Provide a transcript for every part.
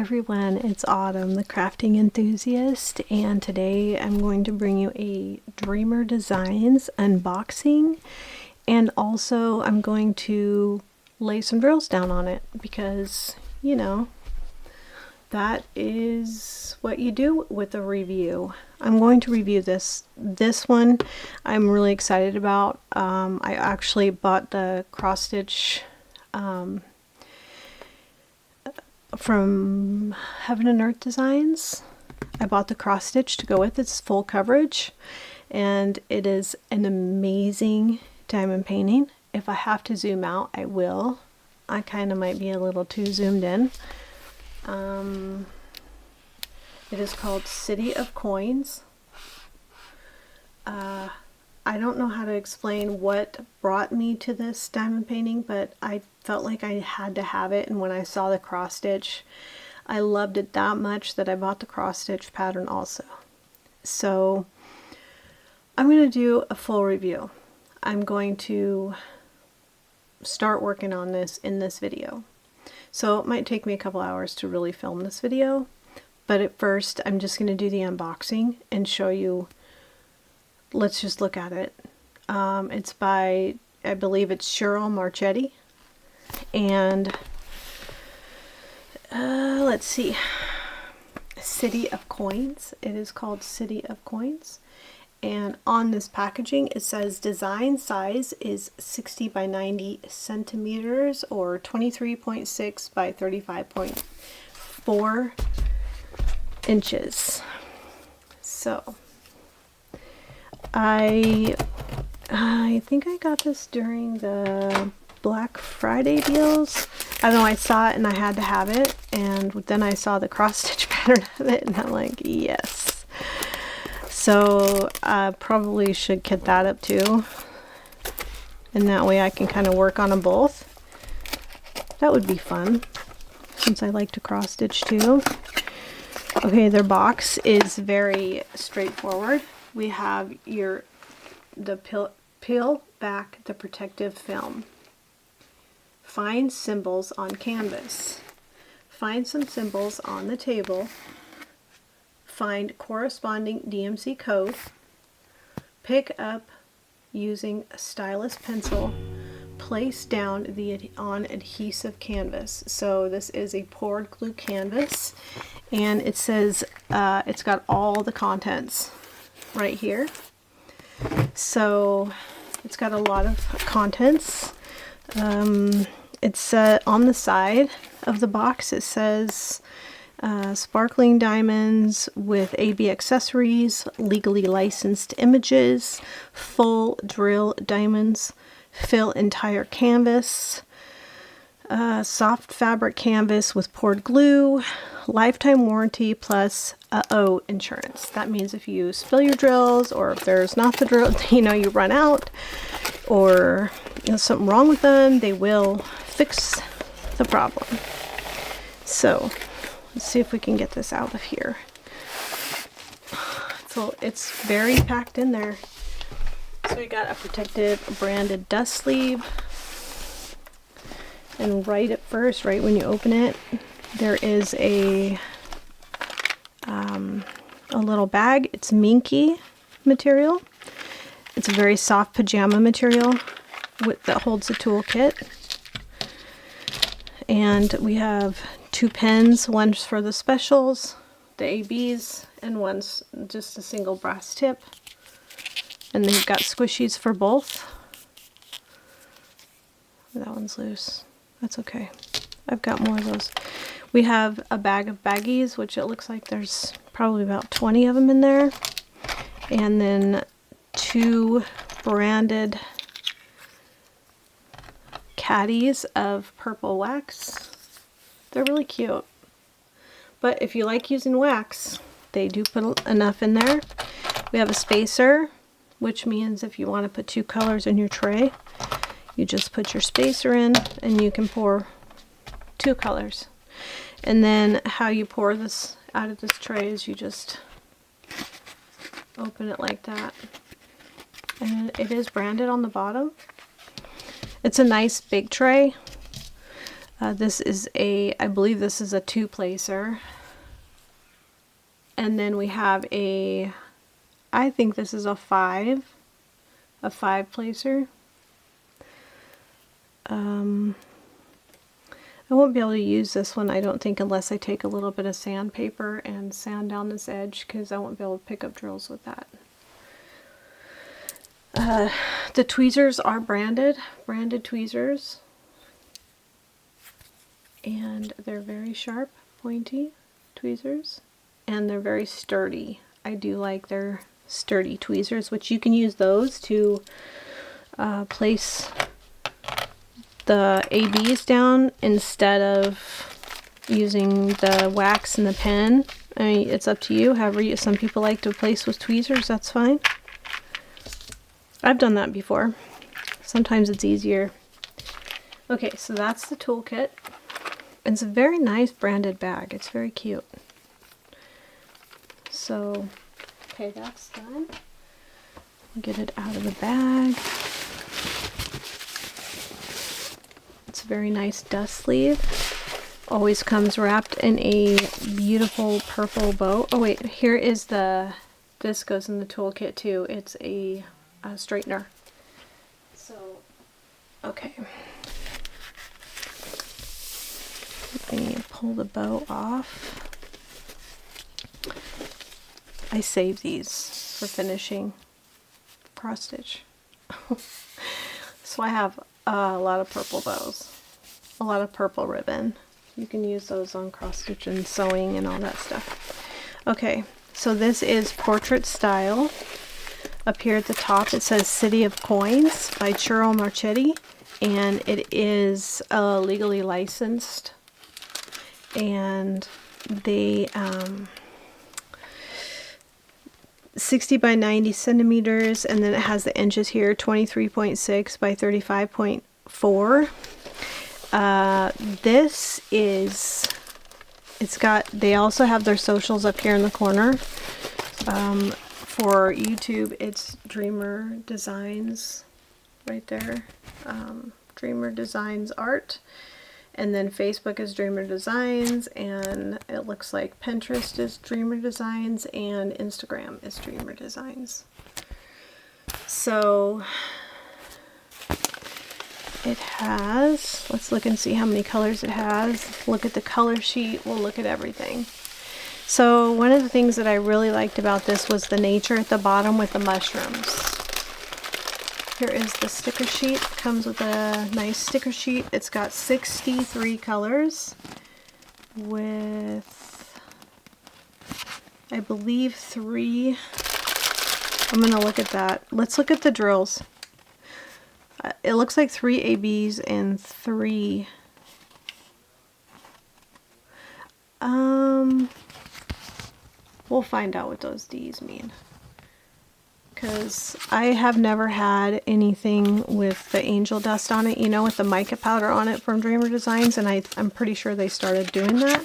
everyone, it's Autumn, the crafting enthusiast, and today I'm going to bring you a Dreamer Designs unboxing, and also I'm going to lay some drills down on it because, you know, that is what you do with a review. I'm going to review this one. I'm really excited about. I actually bought the cross stitch from Heaven and Earth Designs. I bought the cross stitch to go with its full coverage, and it is an amazing diamond painting. If I have to zoom out, I will. I kind of might be a little too zoomed in. It is called City of Coins. I don't know how to explain what brought me to this diamond painting, but I felt like I had to have it, and when I saw the cross stitch, I loved it that much that I bought the cross stitch pattern also. So I'm going to do a full review. I'm going to start working on this in this video. So it might take me a couple hours to really film this video, but at first I'm just going to do the unboxing and show you. Let's just look at it. It's by, I believe it's Cheryl Marchetti, and let's see, City of Coins. It is called City of Coins, and on this packaging it says design size is 60 by 90 centimeters or 23.6 by 35.4 inches. So I think I got this during the Black Friday deals. I don't know, I saw it and I had to have it, and then I saw the cross stitch pattern of it and I'm like, yes. So I probably should kit that up too, and that way I can kind of work on them both. That would be fun since I like to cross stitch too. Okay, their box is very straightforward. We have peel back the protective film. Find symbols on canvas. Find some symbols on the table. Find corresponding DMC code. Pick up using a stylus pencil. Place down on adhesive canvas. So this is a poured glue canvas, and it says it's got all the contents right here. So it's got a lot of contents. It's on the side of the box it says sparkling diamonds with AB accessories, legally licensed images, full drill diamonds, fill entire canvas, soft fabric canvas with poured glue, lifetime warranty plus insurance. That means if you spill your drills, or if there's not the drill, you run out, or there's something wrong with them, they will fix the problem. So let's see if we can get this out of here. So it's very packed in there. So we got a protective branded dust sleeve, and right at first, right when you open it, there is a little bag. It's minky material. It's a very soft pajama material that holds a toolkit. And we have two pens, one's for the specials, the ABs, and one's just a single brass tip. And they've got squishies for both. That one's loose. That's okay. I've got more of those. We have a bag of baggies, which it looks like there's probably about 20 of them in there. And then two branded caddies of purple wax. They're really cute. But if you like using wax, they do put enough in there. We have a spacer, which means if you want to put two colors in your tray, you just put your spacer in and you can pour two colors. And then how you pour this out of this tray is you just open it like that. And it is branded on the bottom. It's a nice big tray. This is I believe this is a 2-placer. And then we have I think this is a 5-placer. I won't be able to use this one, I don't think, unless I take a little bit of sandpaper and sand down this edge, because I won't be able to pick up drills with that. The tweezers are branded tweezers. And they're very sharp, pointy tweezers. And they're very sturdy. I do like their sturdy tweezers, which you can use those to place the ABs down instead of using the wax and the pen. I mean, it's up to you. However, some people like to place with tweezers, that's fine. I've done that before. Sometimes it's easier. Okay, so that's the toolkit. It's a very nice branded bag. It's very cute. So, okay, that's done. I'll get it out of the bag. It's a very nice dust sleeve. Always comes wrapped in a beautiful purple bow. Oh wait, here is this goes in the toolkit too. It's a straightener. So, okay. Let me pull the bow off. I save these for finishing cross stitch. So I have a lot of purple bows, a lot of purple ribbon. You can use those on cross stitch and sewing and all that stuff. Okay, so this is Portrait Style. Up here at the top it says City of Coins by Churro Marchetti, and it is legally licensed. And they 60 by 90 centimeters, and then it has the inches here, 23.6 by 35.4. This is, they also have their socials up here in the corner. For YouTube, it's Dreamer Designs right there. Dreamer Designs Art. And then Facebook is Dreamer Designs, and it looks like Pinterest is Dreamer Designs, and Instagram is Dreamer Designs. So it has, let's look and see how many colors it has. Look at the color sheet, we'll look at everything. So one of the things that I really liked about this was the nature at the bottom with the mushrooms. Here is the sticker sheet. It comes with a nice sticker sheet. It's got 63 colors with, I believe, 3. I'm going to look at that. Let's look at the drills. It looks like 3 ABs and 3. We'll find out what those D's mean. Because I have never had anything with the angel dust on it, you know, with the mica powder on it from Dreamer Designs, and I'm pretty sure they started doing that.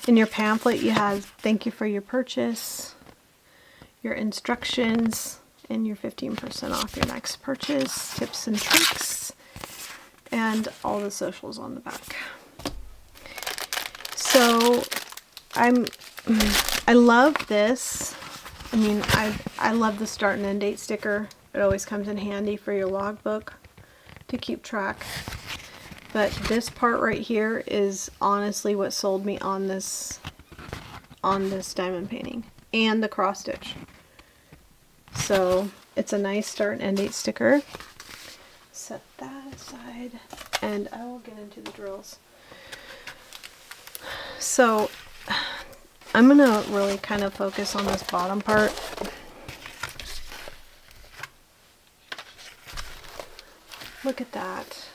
In your pamphlet you have thank you for your purchase, your instructions, and your 15% off your next purchase, tips and tricks, and all the socials on the back. So I love this. I mean, I love the start and end date sticker. It always comes in handy for your logbook to keep track. But this part right here is honestly what sold me on this diamond painting and the cross stitch. So it's a nice start and end date sticker. Set that aside, and I will get into the drills. So I'm going to really kind of focus on this bottom part. Look at that.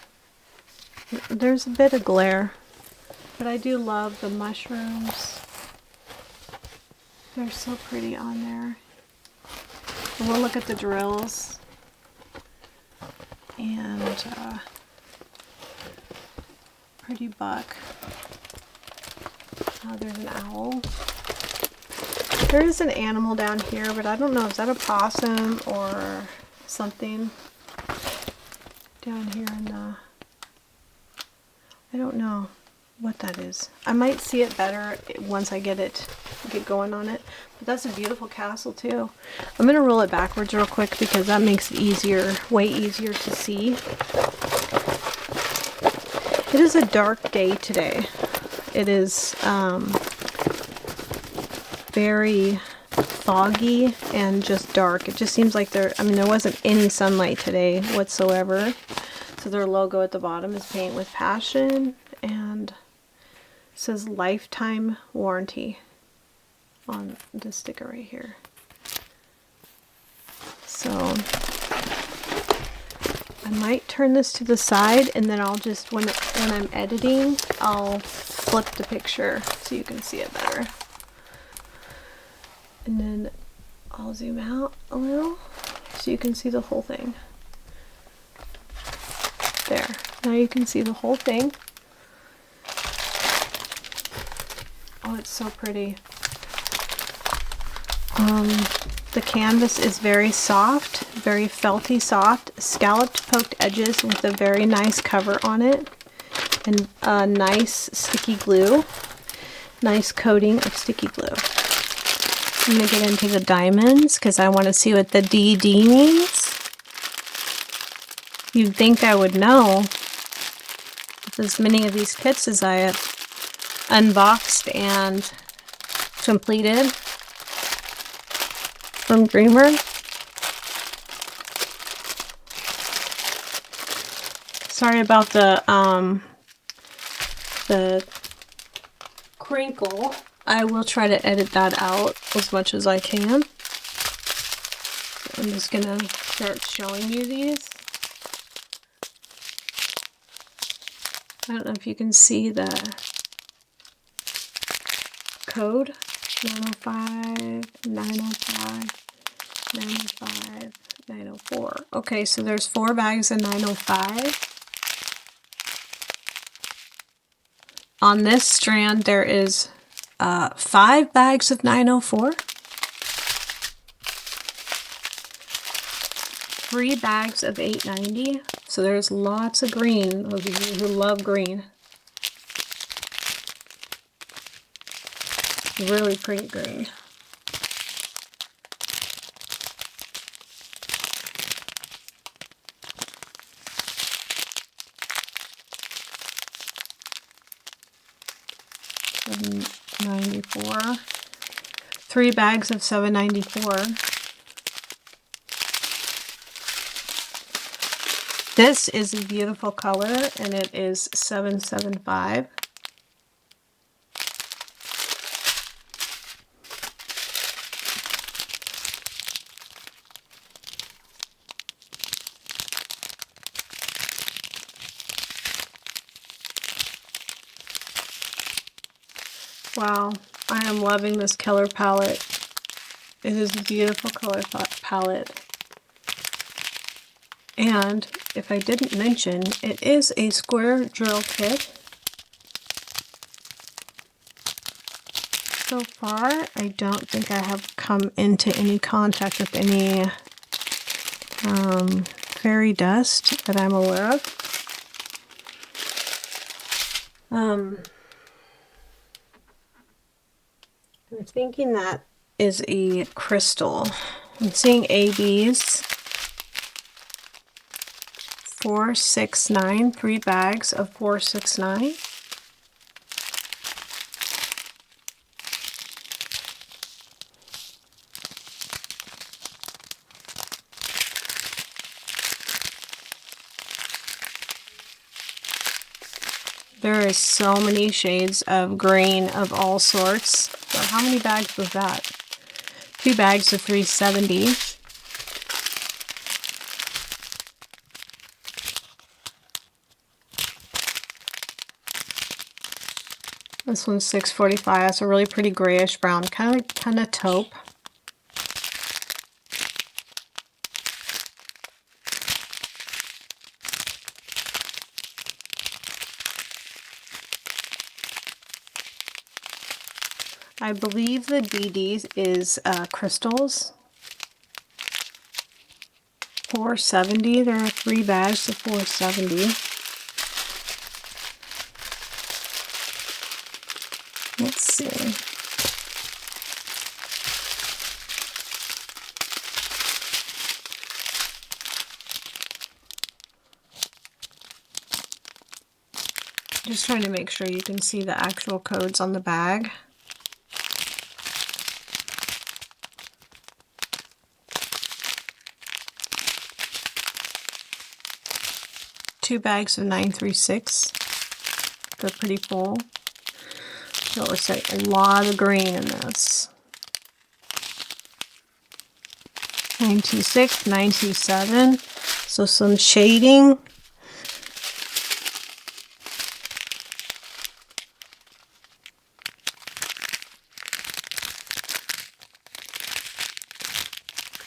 There's a bit of glare, but I do love the mushrooms. They're so pretty on there. And we'll look at the drills. And pretty buck. Oh, there's an owl. There is an animal down here, but I don't know if that a possum or something down here in the... I don't know what that is. I might see it better once I get going on it. But that's a beautiful castle too. I'm gonna roll it backwards real quick because that makes it easier, way easier to see. It is a dark day today. It is very foggy and just dark. It just seems like there wasn't any sunlight today whatsoever. So their logo at the bottom is Paint with Passion, and it says lifetime warranty on the sticker right here. So I might turn this to the side, and then I'll just, when I'm editing, I'll flip the picture so you can see it better. And then I'll zoom out a little so you can see the whole thing. There. Now you can see the whole thing. Oh, it's so pretty. The canvas is very soft, very felty soft, scalloped poked edges with a very nice cover on it, and a nice sticky glue, nice coating of sticky glue. I'm going to get into the diamonds because I want to see what the DD means. You'd think I would know with as many of these kits as I have unboxed and completed from Dreamer. Sorry about the crinkle. I will try to edit that out as much as I can. I'm just gonna start showing you these. I don't know if you can see the code. 905, 905, 905, 904. Okay, so there's 4 bags of 905. On this strand, there is 5 bags of 904. 3 bags of 890. So there's lots of green, those of you who love green. Really pretty green. $794. 3 bags of 794. This is a beautiful color, and it is 775. Wow, I am loving this color palette. It is a beautiful color palette. And if I didn't mention, it is a square drill kit. So far, I don't think I have come into any contact with any fairy dust that I'm aware of. I'm thinking that is a crystal. I'm seeing ABs. 469, 3 bags of 469. There is so many shades of green of all sorts. So how many bags was that? 2 bags of 370. This one's 645. It's a really pretty grayish brown, kind of taupe. I believe the DD is crystals. 470. There are 3 bags of 470. see. Just trying to make sure you can see the actual codes on the bag. Two bags of 936. They're pretty full. So it looks like a lot of green in this. 926, 927. So some shading.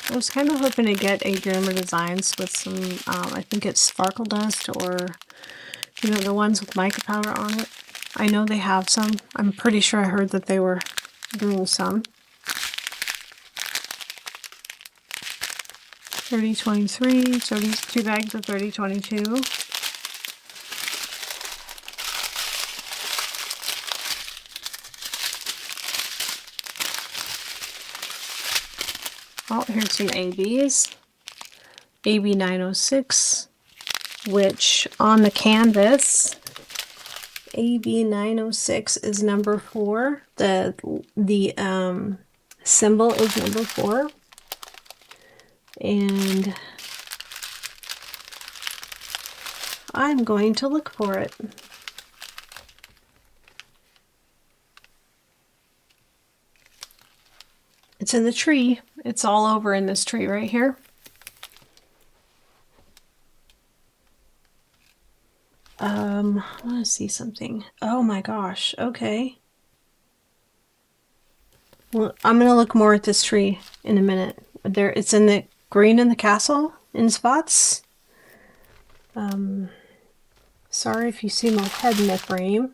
I was kind of hoping to get a Dreamer Designs with some, I think it's Sparkle Dust, or, you know, the ones with mica powder on it. I know they have some. I'm pretty sure I heard that they were doing some. 3023, so these 2 bags of 3022. Oh, here's some ABs. AB 906, which on the canvas, AB 906 is number 4. The symbol is number 4. And I'm going to look for it. It's in the tree. It's all over in this tree right here. I want to see something. Oh my gosh. Okay. Well, I'm going to look more at this tree in a minute. It's in the green in the castle in spots. Sorry if you see my head in the frame.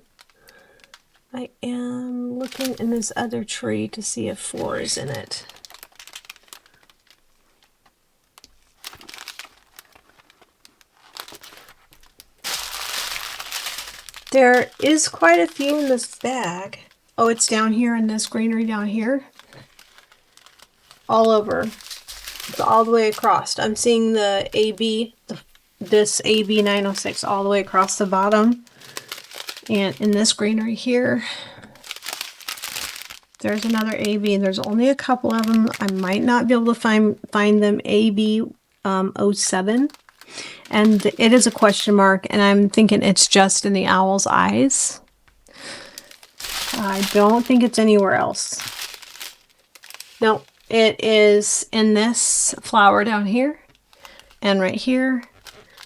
I am looking in this other tree to see if 4 is in it. There is quite a few in this bag. Oh, it's down here in this greenery down here. All over. It's all the way across. I'm seeing the AB, this AB 906 all the way across the bottom. And in this greenery here, there's another AB, and there's only a couple of them. I might not be able to find them. AB 07. And it is a question mark, and I'm thinking it's just in the owl's eyes. I don't think it's anywhere else. No, it is in this flower down here and right here.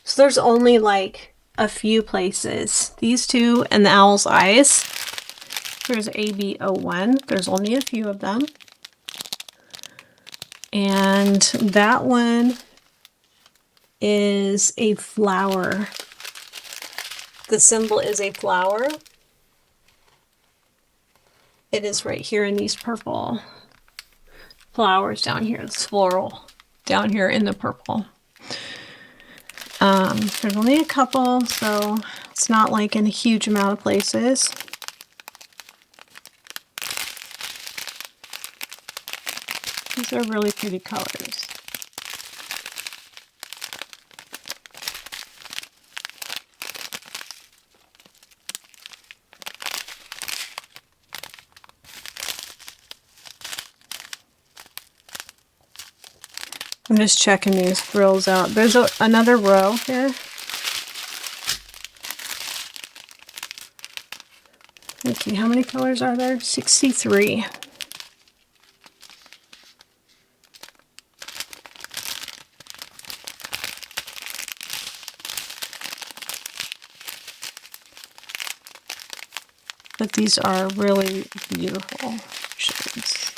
So there's only like a few places. These two and the owl's eyes. Here's AB01. There's only a few of them. And that one is a flower. The symbol is a flower. It is right here in these purple flowers down here. It's floral down here in the purple. There's only a couple, so it's not like in a huge amount of places. These are really pretty colors. I'm just checking these frills out. There's another row here. Let's see, how many colors are there? 63. But these are really beautiful shades.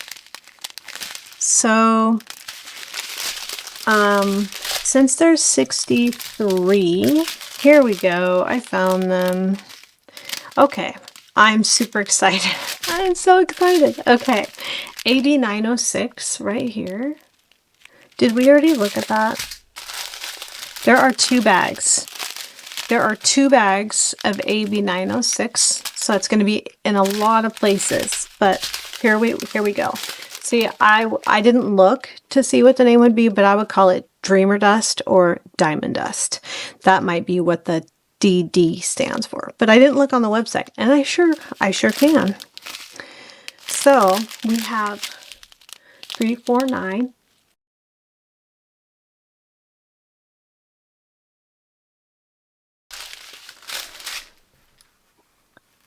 So, since there's 63, here we go. I found them. Okay, I'm super excited. I'm so excited. Okay, AB 906 right here. Did we already look at that? There are 2 bags. There are 2 bags of AB 906. So it's going to be in a lot of places, but here we go. See, I didn't look to see what the name would be, but I would call it Dreamer Dust or Diamond Dust. That might be what the DD stands for, but I didn't look on the website, and I sure can. So we have 349.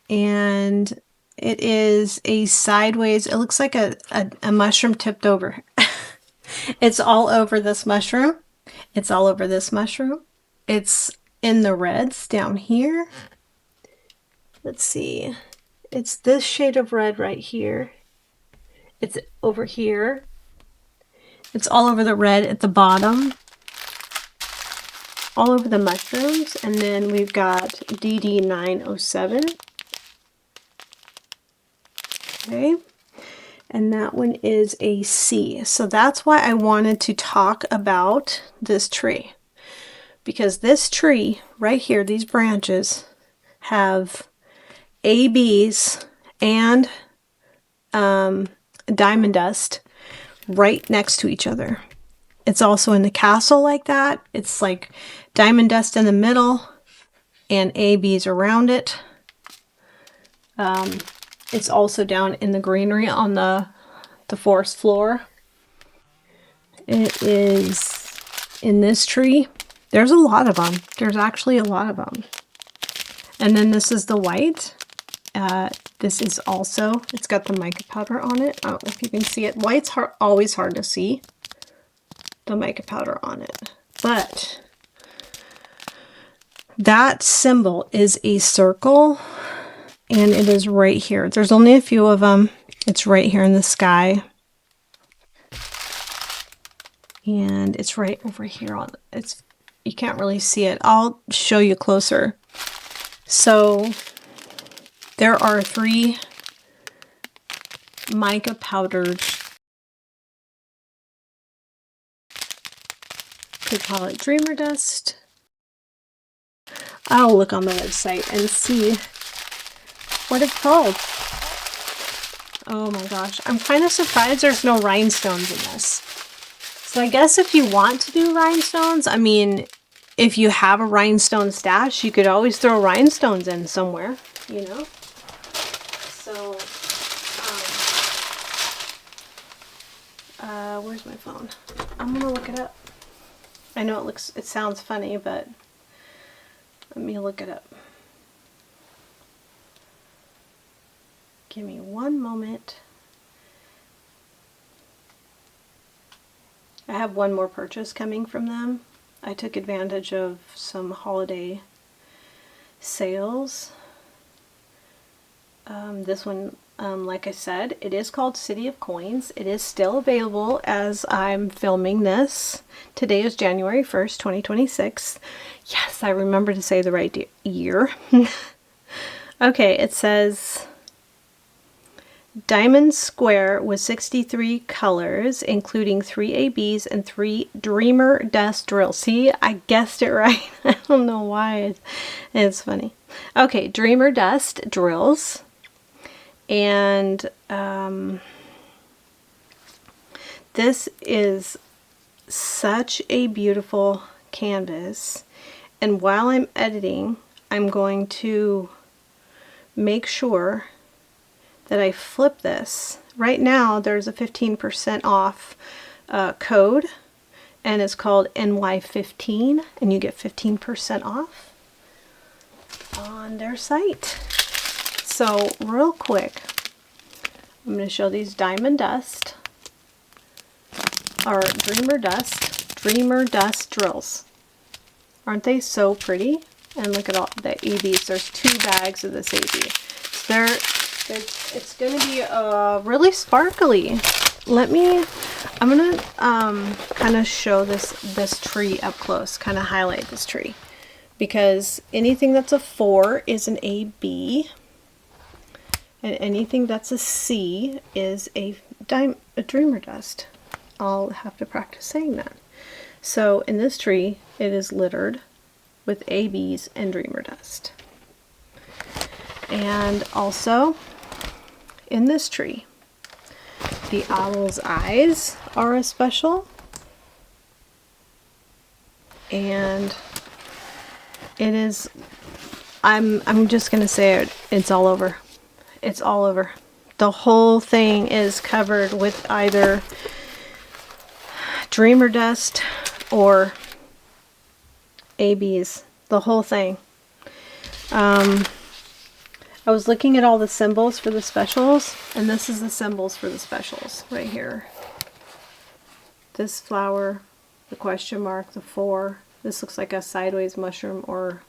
And it is a sideways, it looks like a mushroom tipped over. It's all over this mushroom. It's all over this mushroom. It's in the reds down here. Let's see. It's this shade of red right here. It's over here. It's all over the red at the bottom. All over the mushrooms. And then we've got DD907. Okay, and that one is a C. So that's why I wanted to talk about this tree, because this tree right here, these branches have ABs and diamond dust right next to each other. It's also in the castle like that. It's like diamond dust in the middle and ABs around it. It's also down in the greenery on the forest floor. It is in this tree. There's a lot of them. There's actually a lot of them. And then this is the white. This is also, it's got the mica powder on it. I don't know if you can see it. White's always hard to see, the mica powder on it. But that symbol is a circle. And it is right here. There's only a few of them. It's right here in the sky. And it's right over here on it's you can't really see it. I'll show you closer. So there are 3 mica powdered, could call it Dreamer Dust. I'll look on the website and see what it's called. Oh my gosh, I'm kind of surprised there's no rhinestones in this. So I guess if you want to do rhinestones, I mean, if you have a rhinestone stash, you could always throw rhinestones in somewhere, you know? So, where's my phone? I'm gonna look it up. I know it sounds funny, but let me look it up. Give me one moment. I have one more purchase coming from them. I took advantage of some holiday sales. This one, like I said, it is called City of Coins. It is still available as I'm filming this. Today is January 1st, 2026. Yes, I remember to say the right year. Okay, it says Diamond Square with 63 colors, including 3 ABs and 3 Dreamer Dust drills. See, I guessed it right. I don't know why. It's funny. Okay, Dreamer Dust drills. And this is such a beautiful canvas. And while I'm editing, I'm going to make sure that I flip this. Right now there's a 15% off code, and it's called NY15, and you get 15% off on their site. So real quick, I'm going to show these Diamond Dust, or Dreamer Dust drills. Aren't they so pretty? And look at all the ABs. There's 2 bags of this AB. So it's going to be really sparkly. I'm going to kind of show this tree up close, kind of highlight this tree, because anything that's a 4 is an AB, and anything that's a C is a Dreamer Dust. I'll have to practice saying that. So in this tree, it is littered with ABs and Dreamer Dust. And also in this tree, the owl's eyes are a special. And it is, I'm just gonna say it, it's all over. It's all over. The whole thing is covered with either Dreamer Dust or ABs. The whole thing. I was looking at all the symbols for the specials, and this is the symbols for the specials right here. This flower, the question mark, the 4. This looks like a sideways mushroom, or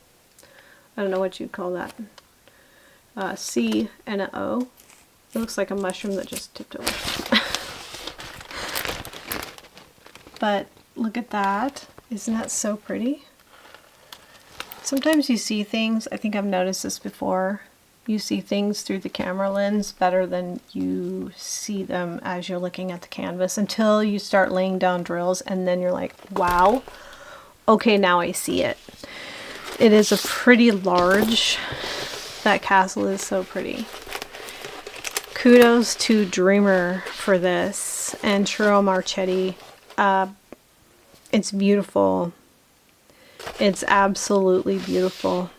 I don't know what you'd call that. C and an O. It looks like a mushroom that just tipped over. But look at that. Isn't that so pretty? Sometimes you see things, I think I've noticed this before, you see things through the camera lens better than you see them as you're looking at the canvas, until you start laying down drills, and then you're like, wow, okay, now I see it. It is a pretty large, that castle is so pretty. Kudos to Dreamer for this, and Churro Marchetti. It's beautiful. It's absolutely beautiful.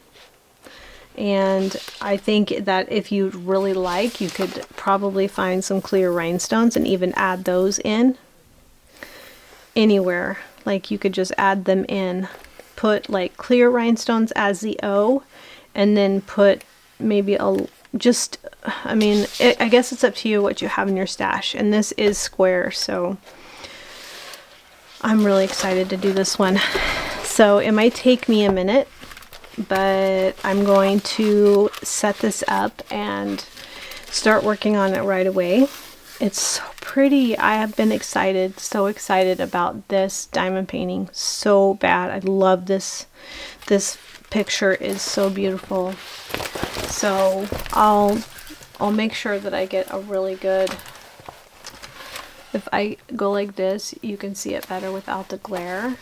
And I think that if you really like, you could probably find some clear rhinestones and even add those in anywhere. Like you could just add them in, put like clear rhinestones as the O, and then put maybe a just, I mean, I guess it's up to you what you have in your stash. And this is square, so I'm really excited to do this one. So it might take me a minute, but I'm going to set this up and start working on it right away. It's so pretty. I have been excited, so excited about this diamond painting so bad. I love this. This picture is so beautiful. So I'll make sure that I get a really good, if I go like this, you can see it better without the glare.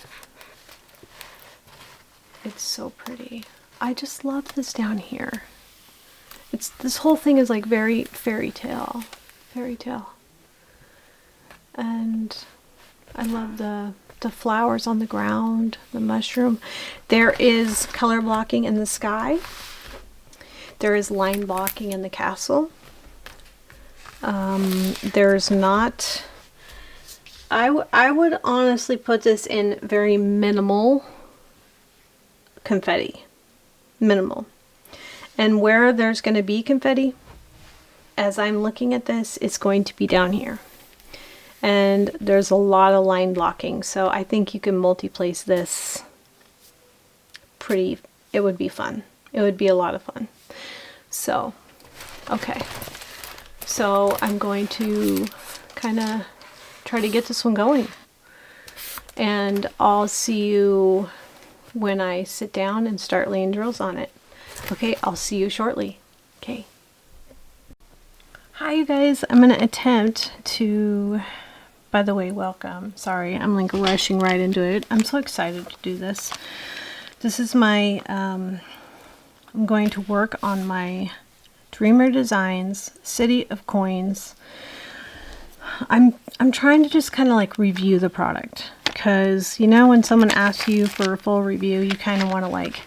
It's so pretty. I just love this down here. This whole thing is like very fairy tale. And I love the flowers on the ground, the mushroom. There is color blocking in the sky. There is line blocking in the castle. There's not, I would honestly put this in very minimal confetti. Minimal. And where there's going to be confetti, as I'm looking at this, it's going to be down here. And there's a lot of line blocking, so I think you can multi-place this pretty, it would be fun. It would be a lot of fun. So, okay. So I'm going to kind of try to get this one going. And I'll see you when I sit down and start laying drills on it. Okay, I'll see you shortly. Okay. Hi you guys, I'm going to attempt to, by the way, welcome. Sorry, I'm like rushing right into it. I'm so excited to do this. This is my, I'm going to work on my Dreamer Designs City of Coins. I'm trying to just kind of like review the product, because you know when someone asks you for a full review, you kind of want to like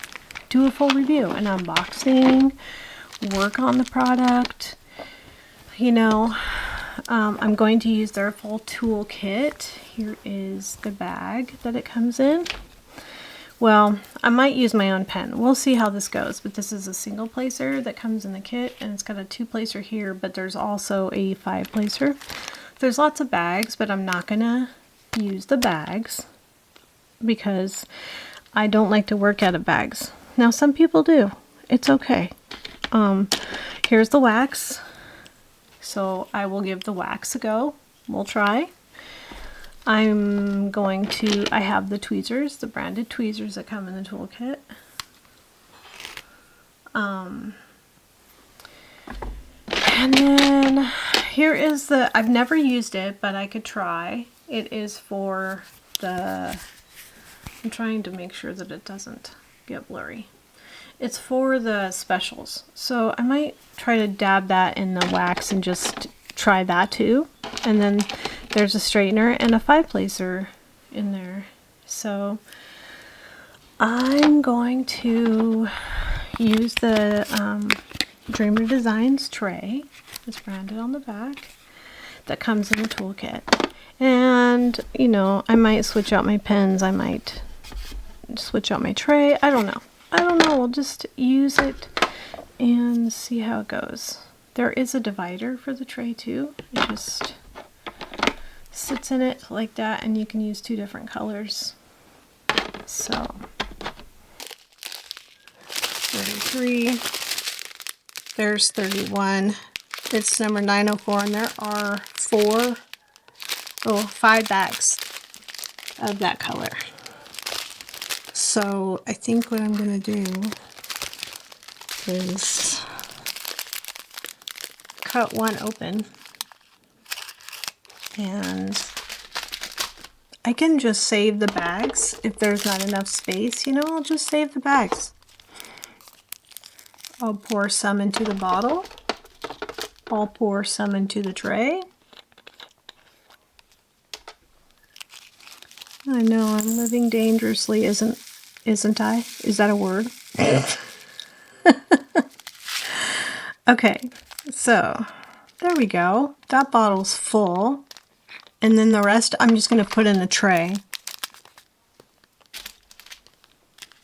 do a full review, an unboxing, work on the product, you know. I'm going to use their full toolkit. Here is the bag that it comes in. Well, I might use my own pen. We'll see how this goes, but this is a single placer that comes in the kit, and it's got a 2-placer here, but there's also a 5-placer. There's lots of bags, but I'm not gonna use the bags because I don't like to work out of bags. Now some people do. It's okay. Here's the wax. So I will give the wax a go. We'll try. I'm going to, I have the tweezers, the branded tweezers that come in the toolkit. And then here is the, I've never used it, but I could try. It is for the, I'm trying to make sure that it doesn't get blurry. It's for the specials. So I might try to dab that in the wax and just try that too. And then there's a straightener and a 5-placer in there. So I'm going to use the Dreamer Designs tray. It's branded on the back. That comes in the toolkit. And, you know, I might switch out my pens. I might switch out my tray. I don't know. We'll just use it and see how it goes. There is a divider for the tray too. It just sits in it like that, and you can use 2 different colors. So 33. There's 31. It's number 904, and there are 5 bags of that color. So I think what I'm going to do is cut one open, and I can just save the bags if there's not enough space. You know, I'll just save the bags. I'll pour some into the bottle. I'll pour some into the tray. I know I'm living dangerously, isn't I? Is that a word? Okay, so there we go. That bottle's full. And then the rest I'm just going to put in the tray.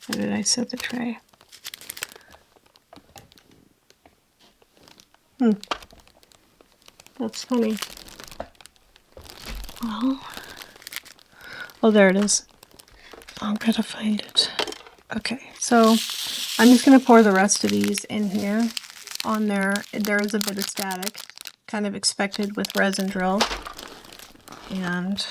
Where did I set the tray? That's funny. Oh, there it is. I'm gonna find it. Okay, so I'm just gonna pour the rest of these in here. On there, there is a bit of static, kind of expected with resin drill. And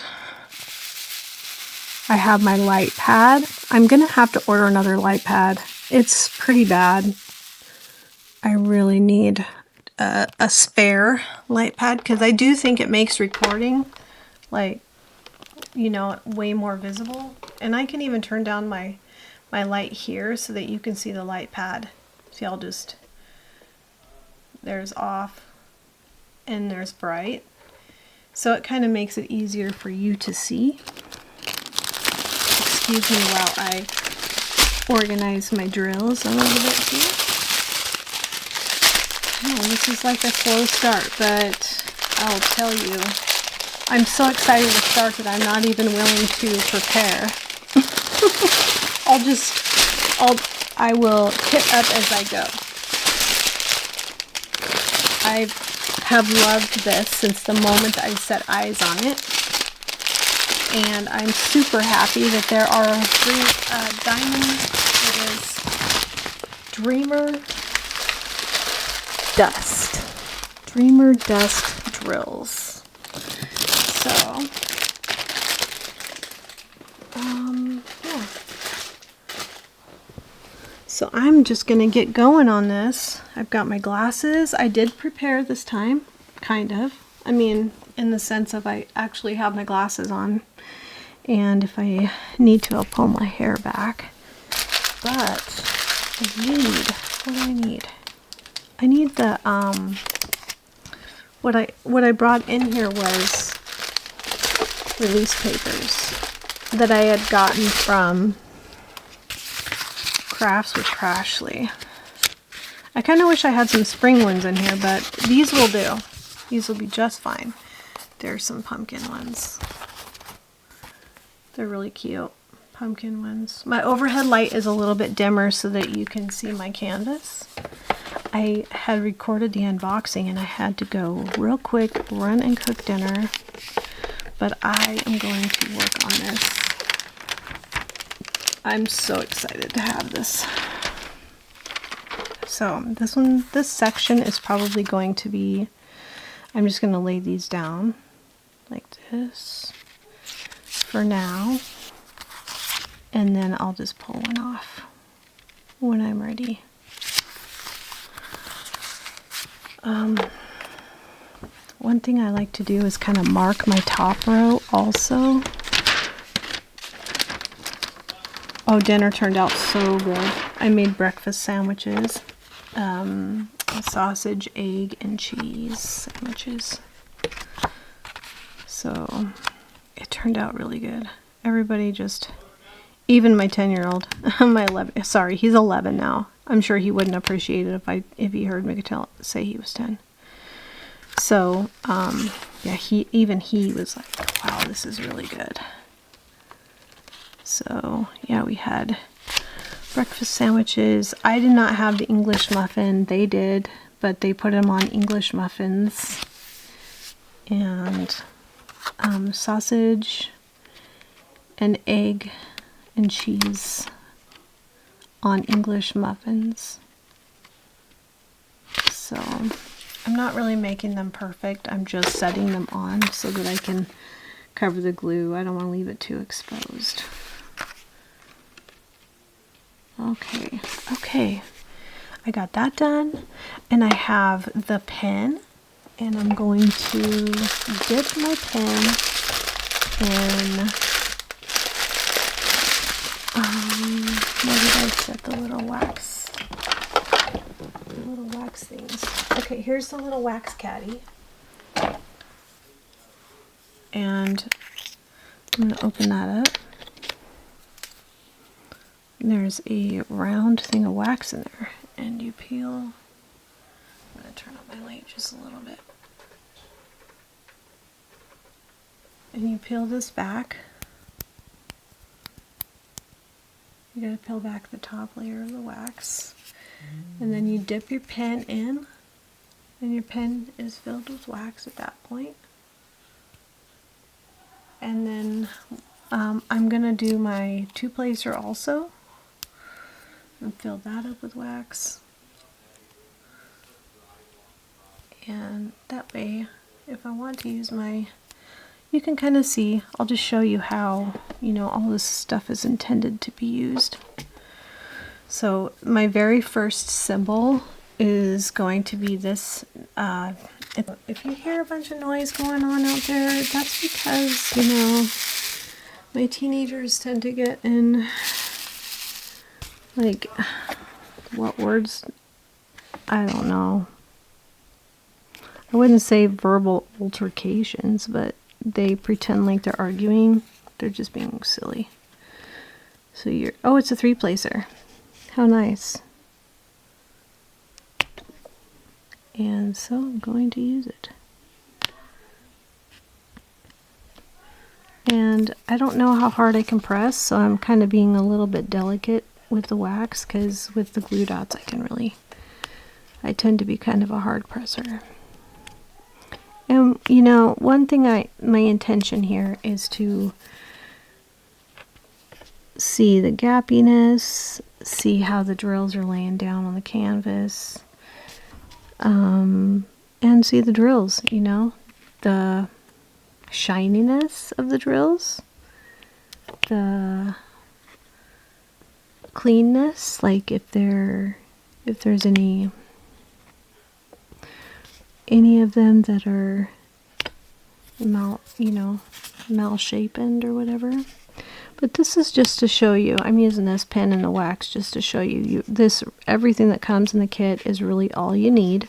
I have my light pad. I'm gonna have to order another light pad. It's pretty bad. I really need a spare light pad, because I do think it makes recording, like, you know, way more visible. And I can even turn down my light here so that you can see the light pad. See, I'll just, there's off and there's bright. So it kind of makes it easier for you to see. Excuse me while I organize my drills a little bit here. Oh, this is like a slow start, but I'll tell you, I'm so excited to start that I'm not even willing to prepare. I will kit up as I go. I have loved this since the moment I set eyes on it. And I'm super happy that there are 3 diamonds. It is Dreamer Dust. Dreamer Dust drills. So, yeah. So I'm just gonna get going on this. I've got my glasses. I did prepare this time, kind of. I mean, in the sense of I actually have my glasses on. And if I need to, I'll pull my hair back. But I need, what do I need? I need the, what I brought in here was release papers that I had gotten from Crafts with Crashly. I kind of wish I had some spring ones in here, but these will do. These will be just fine. There's some pumpkin ones. They're really cute. Pumpkin ones. My overhead light is a little bit dimmer so that you can see my canvas. I had recorded the unboxing and I had to go real quick, run and cook dinner. But I am going to work on this. I'm so excited to have this. So this section is probably going to be, I'm just going to lay these down like this for now. And then I'll just pull one off when I'm ready. One thing I like to do is kind of mark my top row also. Oh, dinner turned out so good. I made breakfast sandwiches. Sausage, egg, and cheese sandwiches. So it turned out really good. Everybody just, even my 10-year-old, my 11, sorry, he's 11 now. I'm sure he wouldn't appreciate it if he heard me say he was 10. So, yeah, he was like, wow, this is really good. So, yeah, we had breakfast sandwiches. I did not have the English muffin. They did, but they put them on English muffins. And sausage and egg and cheese on English muffins. So I'm not really making them perfect. I'm just setting them on so that I can cover the glue. I don't want to leave it too exposed. Okay, I got that done, and I have the pen, and I'm going to dip my pen in, where did I set the little wax things? Okay, here's the little wax caddy, and I'm going to open that up. There's a round thing of wax in there, and you peel. I'm going to turn up my light just a little bit. And you peel this back. You got to peel back the top layer of the wax. And then you dip your pen in, and your pen is filled with wax at that point. And then I'm going to do my two-placer also. And fill that up with wax. And that way, if I want to use my, you can kind of see, I'll just show you how, all this stuff is intended to be used. So my very first symbol is going to be this. If you hear a bunch of noise going on out there, that's because, my teenagers tend to get in, like, what words? I don't know. I wouldn't say verbal altercations, but they pretend like they're arguing. They're just being silly. So oh, it's a three-placer. How nice. And so I'm going to use it. And I don't know how hard I can press, so I'm kind of being a little bit delicate with the wax, because with the glue dots I tend to be kind of a hard presser. And one thing my intention here is to see the gappiness, see how the drills are laying down on the canvas, and see the drills, the shininess of the drills, the cleanness, like if there's any of them that are malshapen or whatever. But this is just to show you, I'm using this pen and the wax just to show you, everything that comes in the kit is really all you need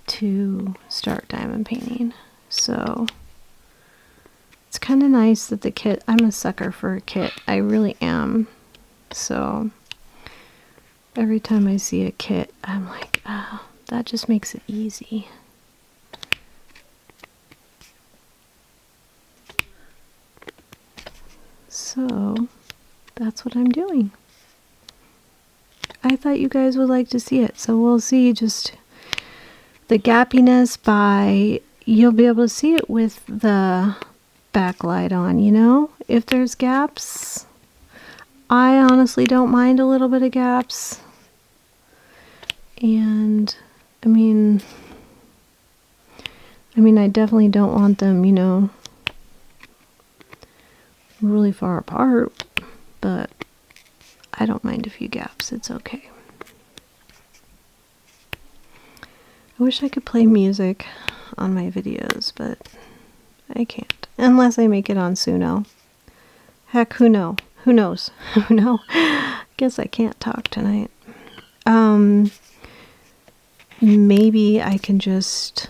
to start diamond painting. So it's kind of nice that the kit, I'm a sucker for a kit, I really am. So every time I see a kit, I'm like, oh, that just makes it easy. So that's what I'm doing. I thought you guys would like to see it, so we'll see just the gappiness you'll be able to see it with the backlight on, if there's gaps. I honestly don't mind a little bit of gaps. And I mean I definitely don't want them, really far apart, but I don't mind a few gaps. It's okay. I wish I could play music on my videos, but I can't. Unless I make it on Suno. Heck, who knows? Who knows? Who knows? Guess I can't talk tonight. Maybe I can just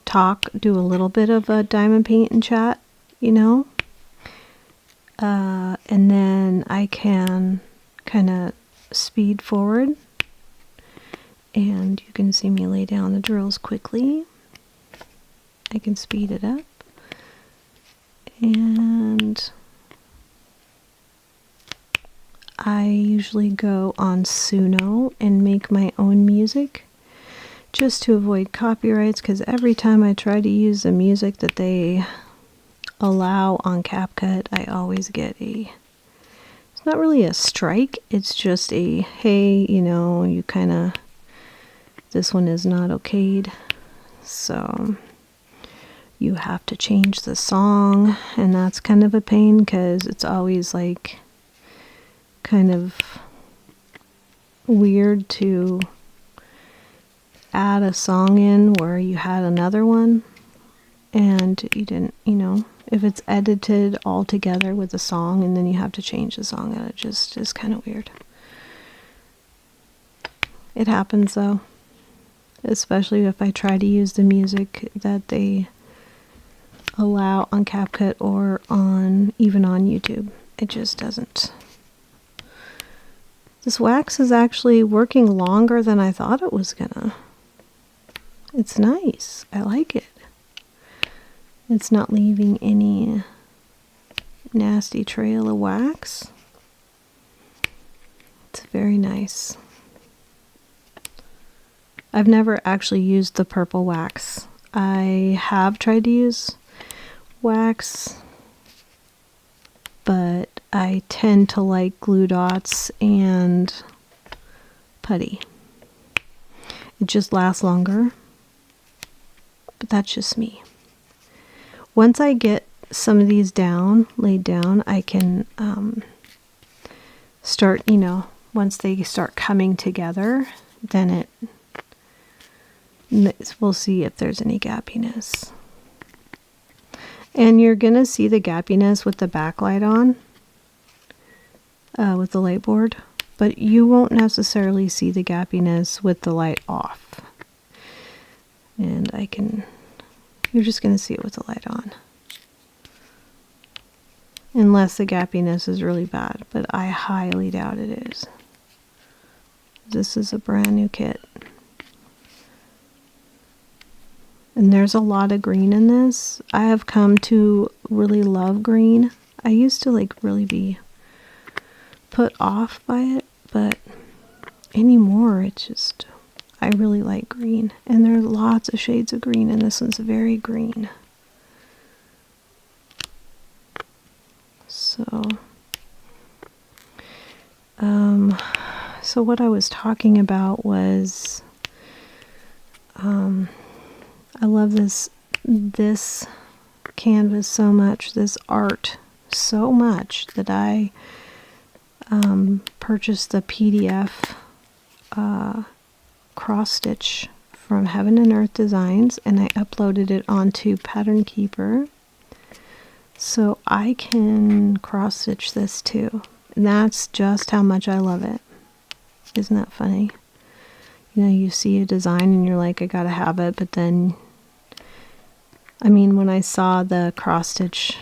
talk, do a little bit of a diamond paint and chat, you know? And then I can kind of speed forward. And you can see me lay down the drills quickly. I can speed it up. And I usually go on Suno and make my own music just to avoid copyrights, because every time I try to use the music that they allow on CapCut, I always get it's not really a strike, it's just a, hey, you know, you kind of, this one is not okayed, so you have to change the song, and that's kind of a pain because it's always like kind of weird to add a song in where you had another one and you didn't, you know, if it's edited all together with a song and then you have to change the song, it just is kind of weird. It happens though, especially if I try to use the music that they allow on CapCut or even on YouTube. It just doesn't. This wax is actually working longer than I thought it was gonna. It's nice. I like it. It's not leaving any nasty trail of wax. It's very nice. I've never actually used the purple wax. I have tried to use wax, but I tend to like glue dots and putty. It just lasts longer, but that's just me. Once I get some of these laid down, I can start, you know, once they start coming together, then we'll see if there's any gappiness. And you're going to see the gappiness with the backlight on, with the light board, but you won't necessarily see the gappiness with the light off. And you're just going to see it with the light on. Unless the gappiness is really bad, but I highly doubt it is. This is a brand new kit. And there's a lot of green in this. I have come to really love green. I used to like really be put off by it, but anymore it's just, I really like green. And there are lots of shades of green, and this one's very green. So what I was talking about was, I love this canvas so much, this art so much, that I purchased the PDF cross stitch from Heaven and Earth Designs, and I uploaded it onto Pattern Keeper so I can cross stitch this too. And that's just how much I love it. Isn't that funny? You know, you see a design and you're like, I gotta have it, but then, I mean, when I saw the cross stitch,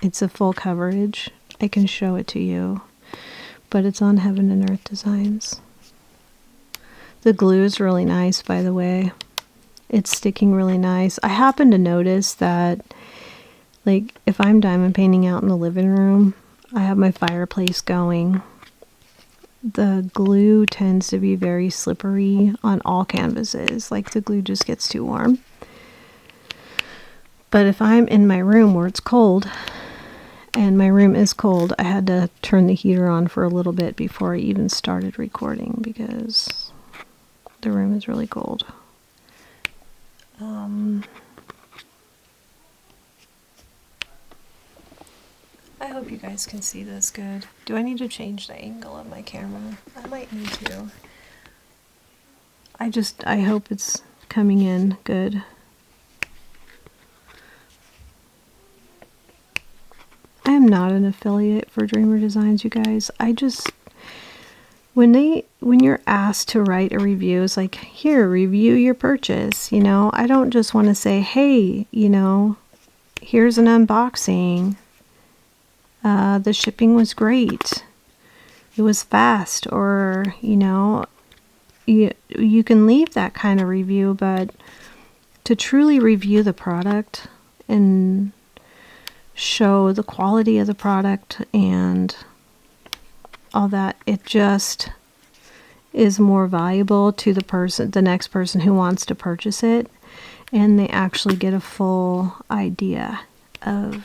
it's a full coverage. I can show it to you, but it's on Heaven and Earth Designs. The glue is really nice, by the way. It's sticking really nice. I happen to notice that, like, if I'm diamond painting out in the living room, I have my fireplace going. The glue tends to be very slippery on all canvases. Like, the glue just gets too warm. But if I'm in my room where it's cold, and my room is cold, I had to turn the heater on for a little bit before I even started recording because the room is really cold. I hope you guys can see this good. Do I need to change the angle of my camera? I might need to. I hope it's coming in good. am not an affiliate for Dreamer Designs, you guys. I just, when you're asked to write a review, it's like, here, review your purchase. You know, I don't just want to say, hey, you know, here's an unboxing. The shipping was great. It was fast, or, you know, you can leave that kind of review, but to truly review the product and show the quality of the product and all that, it just is more valuable to the next person who wants to purchase it, and they actually get a full idea of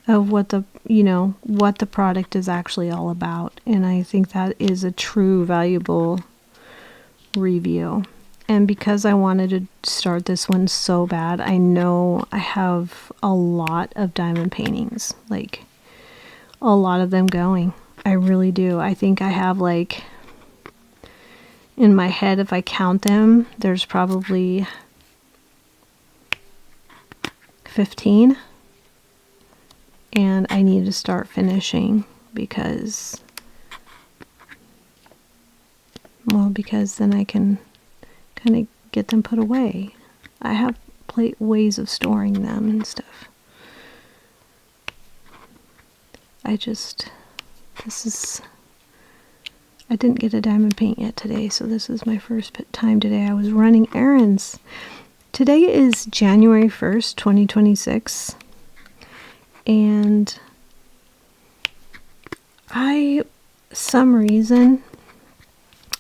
what the, you know, what the product is actually all about. And I think that is a true valuable review. And because I wanted to start this one so bad, I know I have a lot of diamond paintings, like a lot of them going. I really do. I think I have, like, in my head, if I count them, there's probably 15. And I need to start finishing because then I can kind of get them put away. I have ways of storing them and stuff. I didn't get a diamond paint yet today, so this is my first time today. I was running errands. Today is January 1st, 2026. And some reason,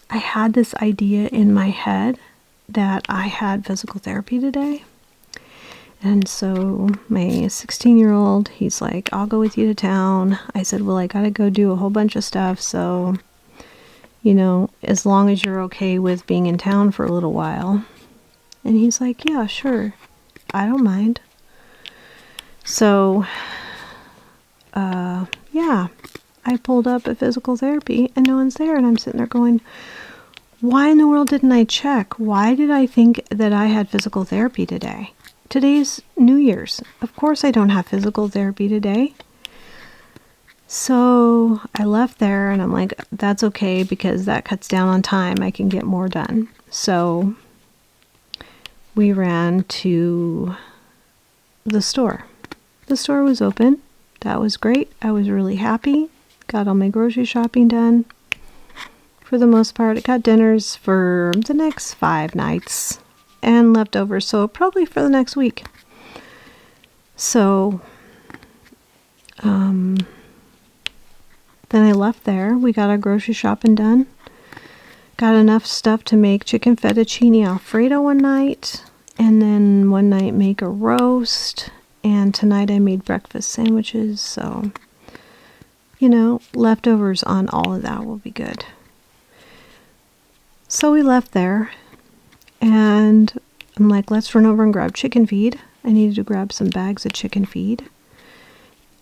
I had this idea in my head that I had physical therapy today. And so my 16-year-old, he's like, I'll go with you to town. I said, well, I got to go do a whole bunch of stuff. So, you know, as long as you're okay with being in town for a little while. And he's like, yeah, sure. I don't mind. So, yeah, I pulled up at physical therapy and no one's there. And I'm sitting there going, why in the world didn't I check? Why did I think that I had physical therapy today? Today's New Year's. Of course I don't have physical therapy today. So I left there and I'm like, that's okay because that cuts down on time. I can get more done. So we ran to the store. The store was open. That was great. I was really happy. Got all my grocery shopping done. For the most part, I got dinners for the next 5 nights and leftovers, so probably for the next week. So, then I left there. We got our grocery shopping done. Got enough stuff to make chicken fettuccine alfredo one night, and then one night make a roast. And tonight I made breakfast sandwiches, so, you know, leftovers on all of that will be good. So we left there, and I'm like, let's run over and grab chicken feed. I needed to grab some bags of chicken feed.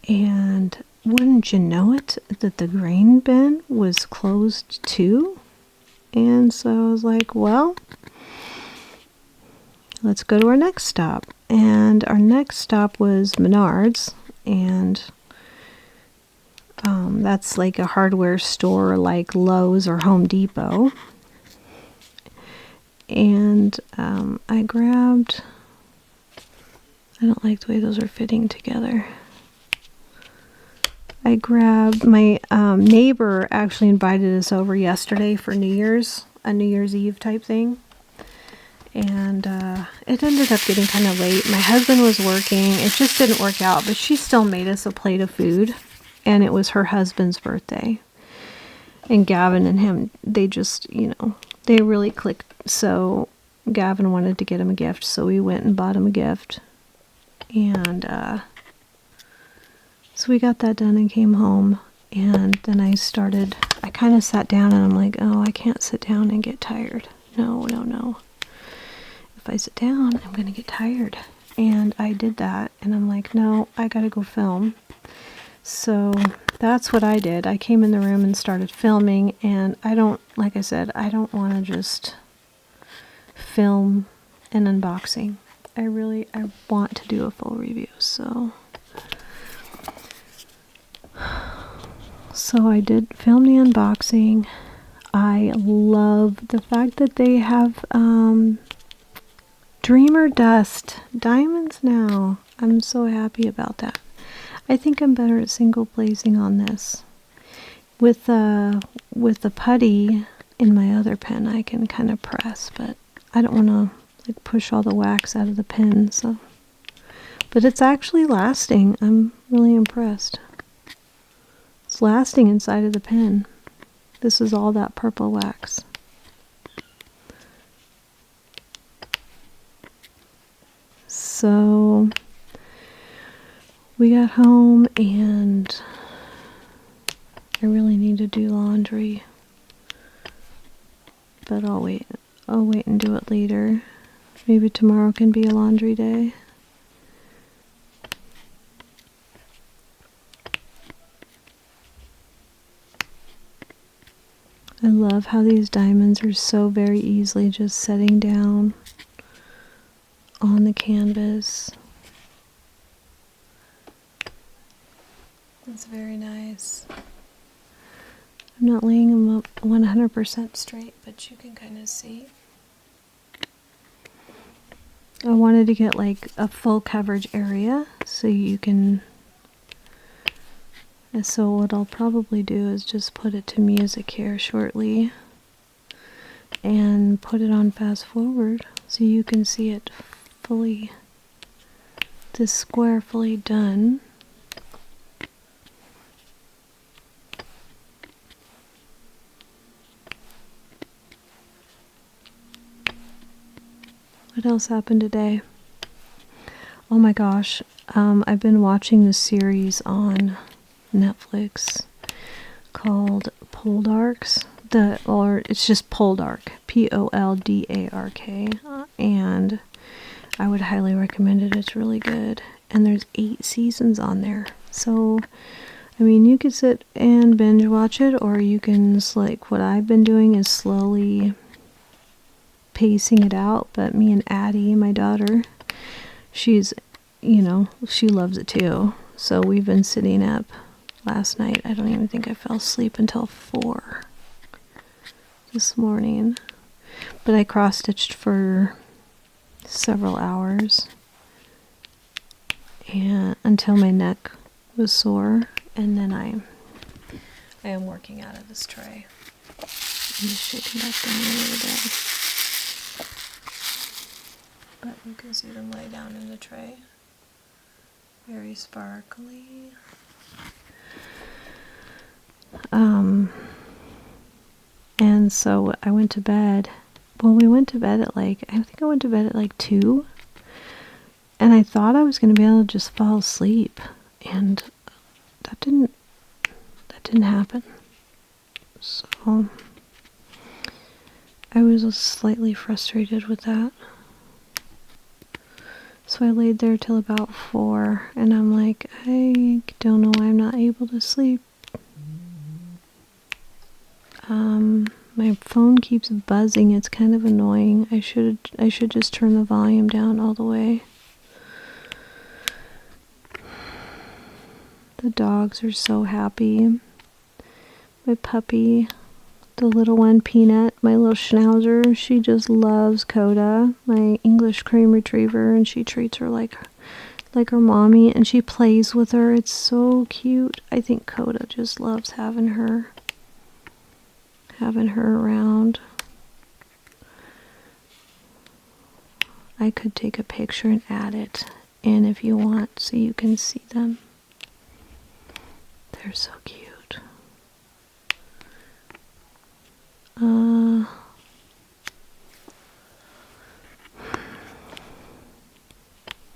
And wouldn't you know it, that the grain bin was closed too? And so I was like, well, let's go to our next stop. And our next stop was Menards, and that's like a hardware store like Lowe's or Home Depot. And I grabbed, I don't like the way those are fitting together. I grabbed, my neighbor actually invited us over yesterday for New Year's, a New Year's Eve type thing. And it ended up getting kind of late. My husband was working. It just didn't work out, but she still made us a plate of food. And it was her husband's birthday. And Gavin and him, they just, you know, they really clicked. So Gavin wanted to get him a gift, so we went and bought him a gift. And so we got that done and came home. And then I kind of sat down and I'm like, oh, I can't sit down and get tired. No. If I sit down, I'm going to get tired. And I did that. And I'm like, no, I got to go film. So that's what I did. I came in the room and started filming. And like I said, I don't want to just film an unboxing. I want to do a full review, so I did film the unboxing. I love the fact that they have Dreamer Dust diamonds now. I'm so happy about that. I think I'm better at single glazing on this. With the putty in my other pen, I can kind of press, but I don't want to like push all the wax out of the pen. So, but it's actually lasting. I'm really impressed. It's lasting inside of the pen. This is all that purple wax. So we got home and I really need to do laundry. But I'll wait and do it later. Maybe tomorrow can be a laundry day. I love how these diamonds are so very easily just setting down on the canvas. That's very nice. I'm not laying them up 100% straight, but you can kind of see. I wanted to get like a full coverage area so you can. So what I'll probably do is just put it to music here shortly and put it on fast forward so you can see it fully, this square fully done. What else happened today? Oh my gosh, I've been watching this series on Netflix called Poldarks. Or it's just Poldark, Poldark, and I would highly recommend it. It's really good, and there's 8 seasons on there. So, I mean, you could sit and binge watch it, or you can like what I've been doing is slowly pacing it out. But me and Addie, my daughter, she's, she loves it too. So we've been sitting up. Last night, I don't even think I fell asleep until 4 this morning. But I cross-stitched for several hours and until my neck was sore. And then I am working out of this tray. I'm just shaking back down a little bit. But you can see them lay down in the tray. Very sparkly. And so I went to bed. Well, we went to bed at I think I went to bed at 2. And I thought I was going to be able to just fall asleep. And that didn't happen. So I was slightly frustrated with that. So I laid there till about 4. And I'm like, I don't know why I'm not able to sleep. My phone keeps buzzing. It's kind of annoying. I should just turn the volume down all the way. The dogs are so happy. My puppy, the little one, Peanut, my little schnauzer, she just loves Coda, my English cream retriever, and she treats her like her mommy, and she plays with her. It's so cute. I think Coda just loves having her around. I could take a picture and add it in if you want so you can see them. They're so cute.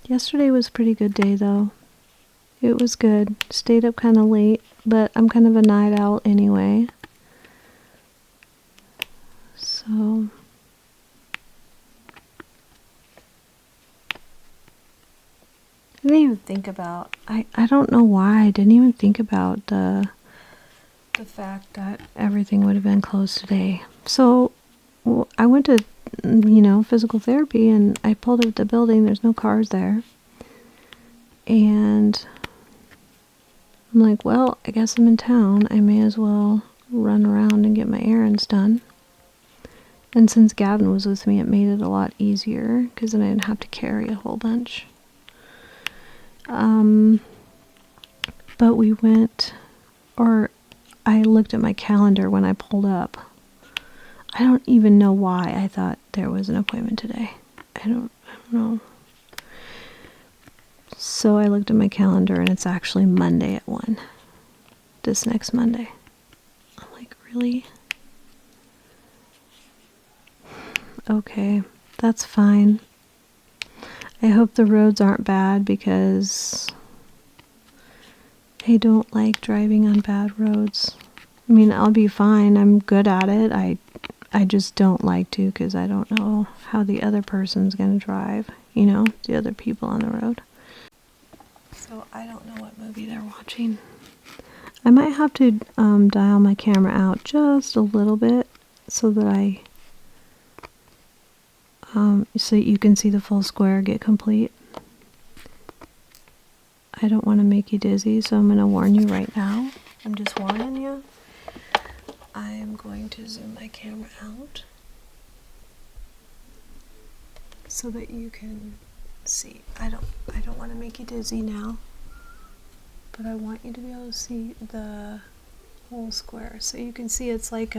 Yesterday was a pretty good day though. It was good. Stayed up kind of late, but I'm kind of a night owl anyway. So I didn't even think about, I don't know why I didn't even think about the fact that everything would have been closed today. So I went to physical therapy, and I pulled up the building. There's no cars there. And I'm like, well, I guess I'm in town. I may as well run around and get my errands done. And since Gavin was with me, it made it a lot easier because then I didn't have to carry a whole bunch. But we went, or I looked at my calendar when I pulled up. I don't even know why I thought there was an appointment today. I don't know. So I looked at my calendar and it's actually Monday at 1. This next Monday. I'm like, really? Okay, that's fine. I hope the roads aren't bad because I don't like driving on bad roads. I mean, I'll be fine. I'm good at it. I just don't like to because I don't know how the other person's going to drive, the other people on the road. So I don't know what movie they're watching. I might have to dial my camera out just a little bit so that so you can see the full square get complete. I don't want to make you dizzy, so I'm going to warn you right now. I'm just warning you. I'm going to zoom my camera out so that you can see. I don't want to make you dizzy now, but I want you to be able to see the whole square. So you can see it's like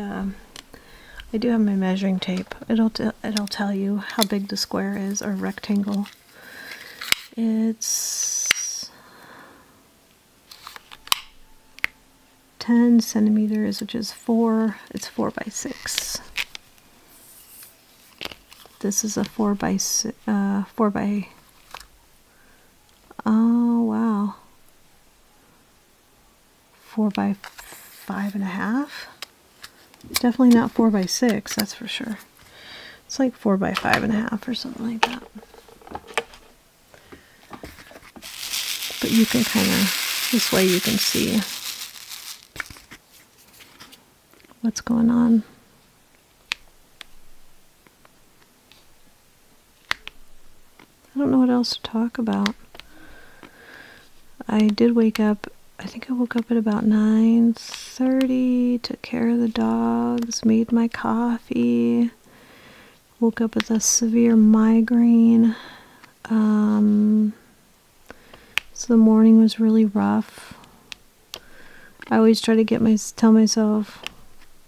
I do have my measuring tape. It'll tell you how big the square is, or rectangle. It's 10 centimeters, which is 4. It's 4 by 6. This is a 4 by 6. Oh wow. 4 by 5.5. Definitely not 4 by 6, that's for sure. It's like 4 by 5.5 or something like that. But you can this way you can see what's going on. I don't know what else to talk about. I did wake up. I think I woke up at about 9:30, took care of the dogs, made my coffee, woke up with a severe migraine. So the morning was really rough. I always try to tell myself,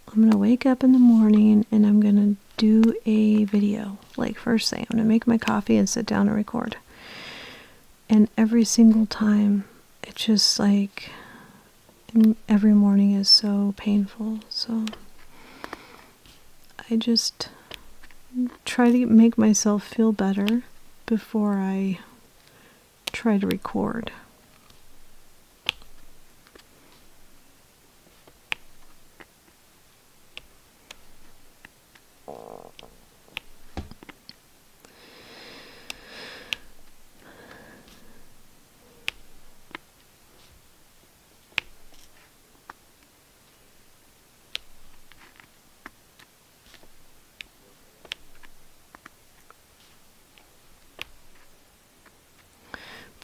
I'm going to wake up in the morning and I'm going to do a video. Like first thing, I'm going to make my coffee and sit down and record. And every single time, it's just like every morning is so painful. So I just try to make myself feel better before I try to record.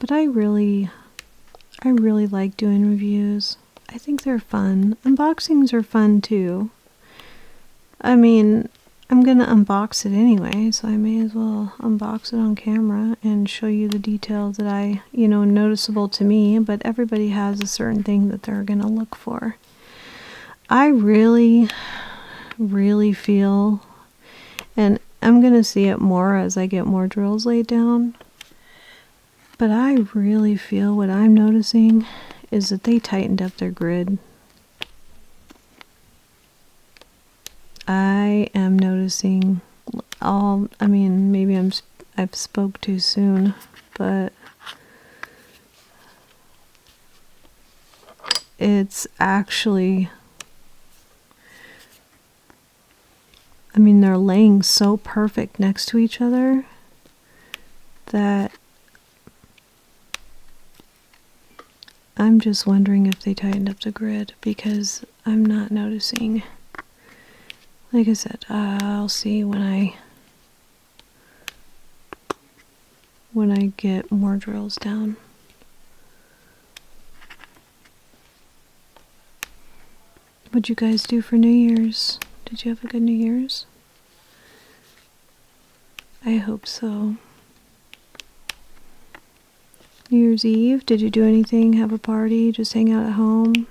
But I really like doing reviews. I think they're fun. Unboxings are fun too. I mean, I'm gonna unbox it anyway, so I may as well unbox it on camera and show you the details that noticeable to me, but everybody has a certain thing that they're gonna look for. I really, really feel, and I'm gonna see it more as I get more drills laid down, but I really feel what I'm noticing is that they tightened up their grid. I am noticing maybe I've spoke too soon, but it's actually, they're laying so perfect next to each other that I'm just wondering if they tightened up the grid, because I'm not noticing. Like I said, I'll see when I when I get more drills down. What'd you guys do for New Year's? Did you have a good New Year's? I hope so. New Year's Eve, did you do anything? Have a party? Just hang out at home?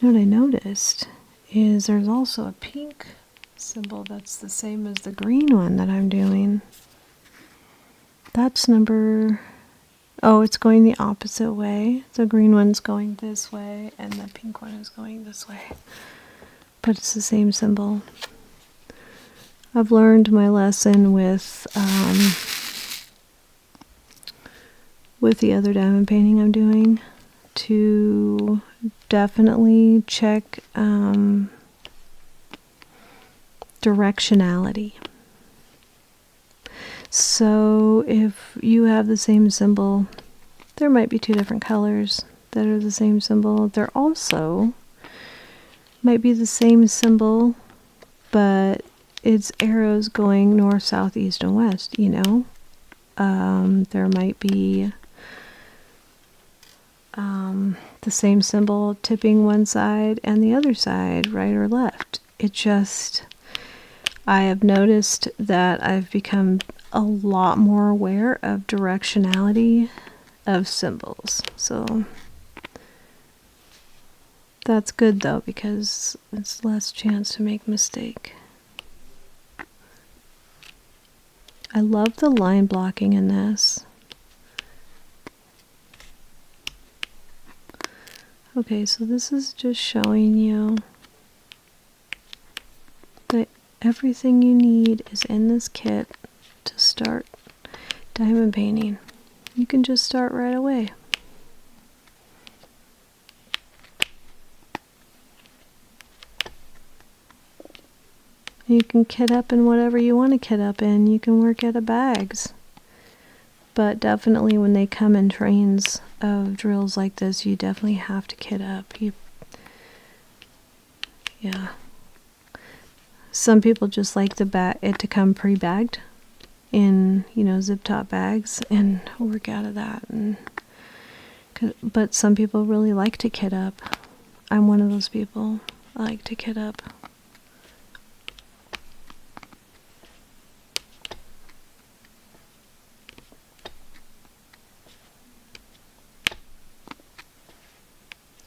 You know what I noticed is there's also a pink symbol that's the same as the green one that I'm doing. That's number... Oh, it's going the opposite way. The green one's going this way, and the pink one is going this way. But it's the same symbol. I've learned my lesson with the other diamond painting I'm doing to definitely check directionality. So if you have the same symbol, there might be two different colors that are the same symbol. There also might be the same symbol, but it's arrows going north, south, east, and west, you know. There might be the same symbol tipping one side and the other side, right or left. It just, I have noticed that I've become a lot more aware of directionality of symbols. So that's good though, because it's less chance to make a mistake. I love the line blocking in this. Okay, so this is just showing you that everything you need is in this kit to start diamond painting. You can just start right away. You can kit up in whatever you want to kit up in. You can work out of bags. But definitely when they come in trains of drills like this, you definitely have to kit up. Yeah. Some people just like it to come pre-bagged in, you know, zip top bags and work out of that. But some people really like to kit up. I'm one of those people. I like to kit up.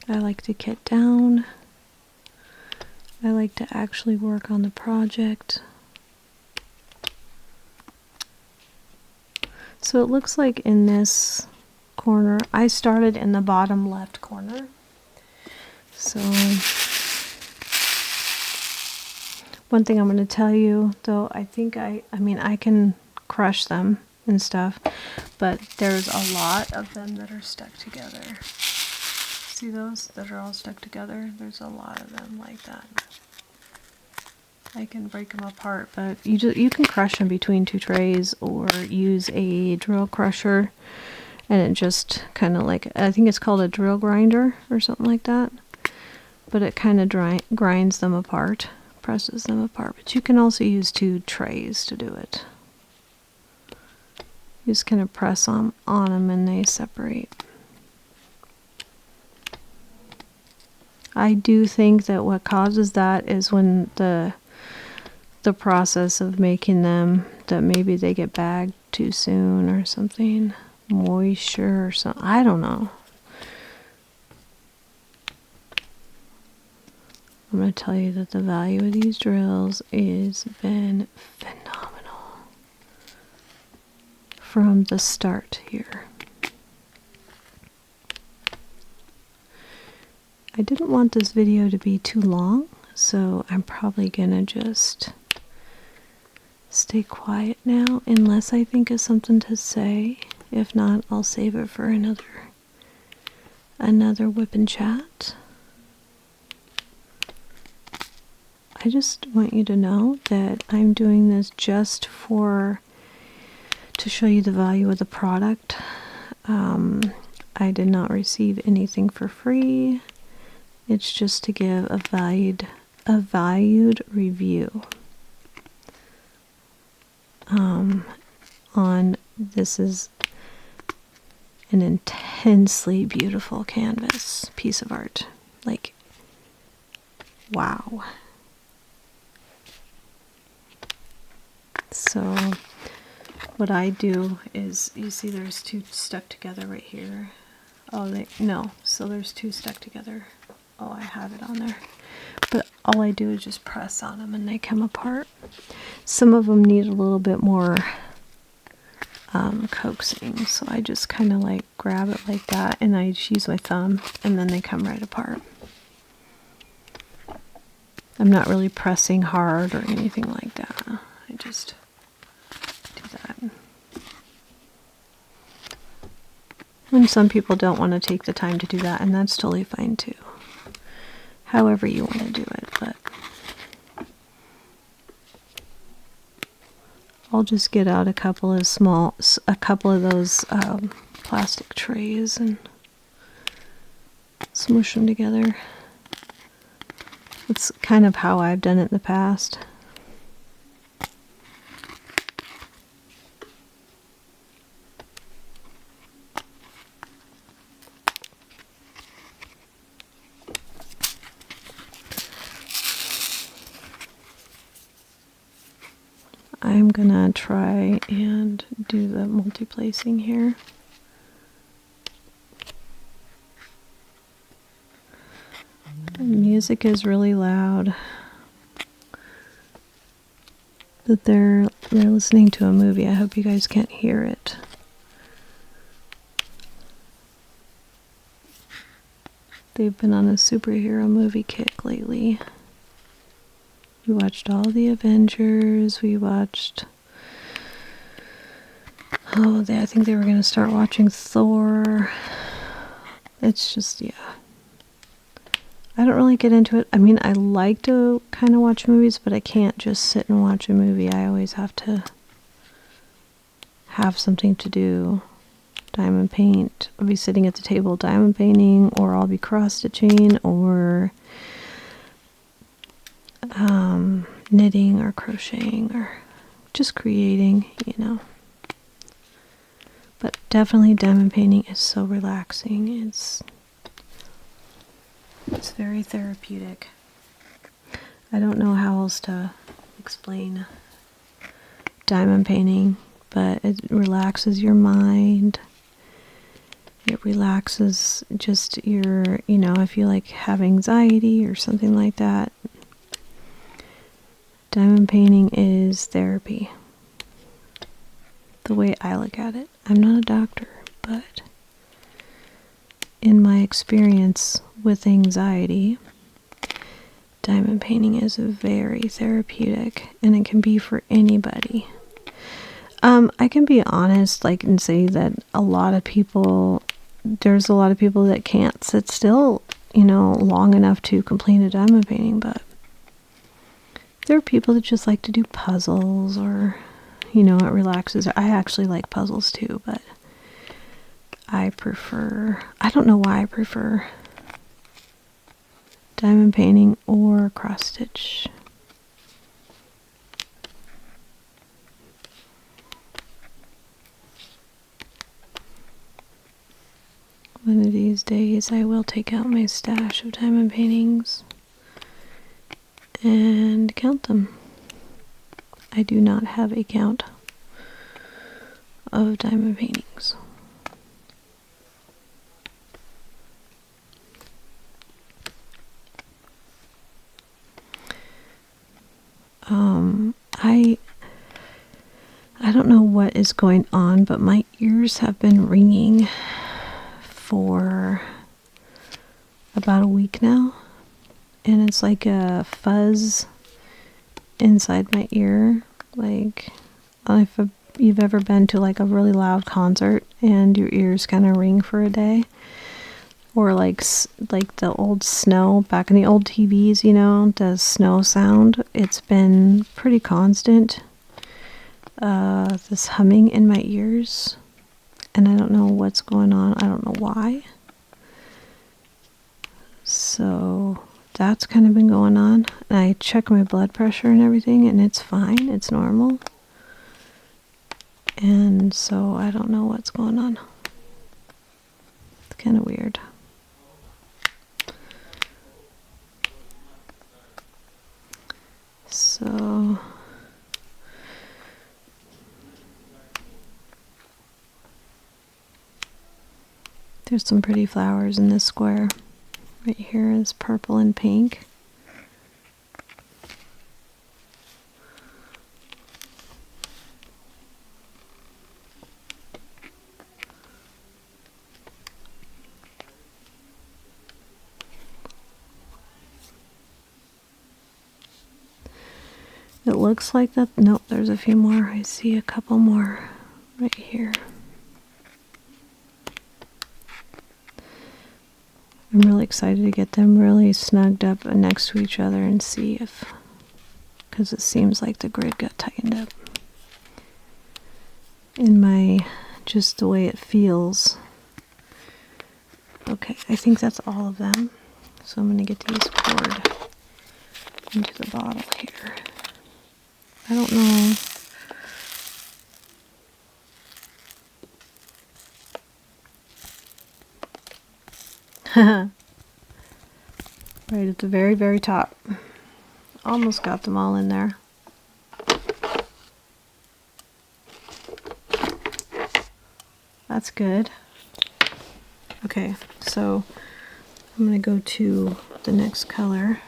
I like to kit down. I like to actually work on the project. So it looks like in this corner, I started in the bottom left corner. So one thing I'm going to tell you, though, I think I mean, I can crush them and stuff, but there's a lot of them that are stuck together. See those that are all stuck together? There's a lot of them like that. I can break them apart, but you can crush them between two trays or use a drill crusher, and it just kind of like, I think it's called a drill grinder or something like that, but it kind of grinds them apart, presses them apart. But you can also use two trays to do it. You just kind of press on them and they separate. I do think that what causes that is when the process of making them, that maybe they get bagged too soon or something, moisture or something, I don't know. I'm going to tell you that the value of these drills has been phenomenal from the start here. I didn't want this video to be too long, so I'm probably gonna just stay quiet now unless I think of something to say. If not, I'll save it for another whip and chat. I just want you to know that I'm doing this just to show you the value of the product. I did not receive anything for free. It's just to give a valued review. on, this is an intensely beautiful canvas piece of art. Like, wow. So what I do is, you see there's two stuck together right here. Oh, no, so there's two stuck together. Oh, I have it on there. But all I do is just press on them and they come apart. Some of them need a little bit more coaxing, so I just kind of like grab it like that and I just use my thumb and then they come right apart. I'm not really pressing hard or anything like that. I just do that. And some people don't want to take the time to do that, and that's totally fine too. However you want to do it, but I'll just get out a couple of those plastic trays and smush them together. It's kind of how I've done it in the past. I'm gonna try and do the multi-placing here. The music is really loud. That they're listening to a movie. I hope you guys can't hear it. They've been on a superhero movie kick lately. We watched all the Avengers. We watched... Oh, I think they were going to start watching Thor. It's just, yeah. I don't really get into it. I mean, I like to kind of watch movies, but I can't just sit and watch a movie. I always have to have something to do. Diamond paint. I'll be sitting at the table diamond painting, or I'll be cross-stitching, or knitting or crocheting or just creating, you know. But definitely diamond painting is so relaxing. It's very therapeutic. I don't know how else to explain diamond painting, but it relaxes your mind. It relaxes just your, you know, if you like have anxiety or something like that. Diamond painting is therapy. The way I look at it. I'm not a doctor, but in my experience with anxiety, diamond painting is very therapeutic, and it can be for anybody. I can be honest, like, and say that there's a lot of people that can't sit still, you know, long enough to complete a diamond painting, but there are people that just like to do puzzles, or, you know, it relaxes. I actually like puzzles too, but I don't know why I prefer diamond painting or cross stitch. One of these days I will take out my stash of diamond paintings and count them. I do not have a count of diamond paintings. I don't know what is going on, but my ears have been ringing for about a week now, and it's like a fuzz inside my ear. Like, if you've ever been to like a really loud concert and your ears kind of ring for a day, or like the old snow back in the old TVs, you know, the snow sound. It's been pretty constant. This humming in my ears, and I don't know what's going on. I don't know why. So that's kind of been going on. And I check my blood pressure and everything, and it's fine. It's normal. and so I don't know what's going on. It's kind of weird. So there's some pretty flowers in this square. Right here is purple and pink. It looks like that. Nope, there's a few more. I see a couple more right here. I'm really excited to get them really snugged up next to each other and see if, because it seems like the grid got tightened up. In my, just the way it feels. Okay, I think that's all of them. So I'm going to get these poured into the bottle here. I don't know. Right at the very, very top. Almost got them all in there. That's good. Okay, so I'm going to go to the next color.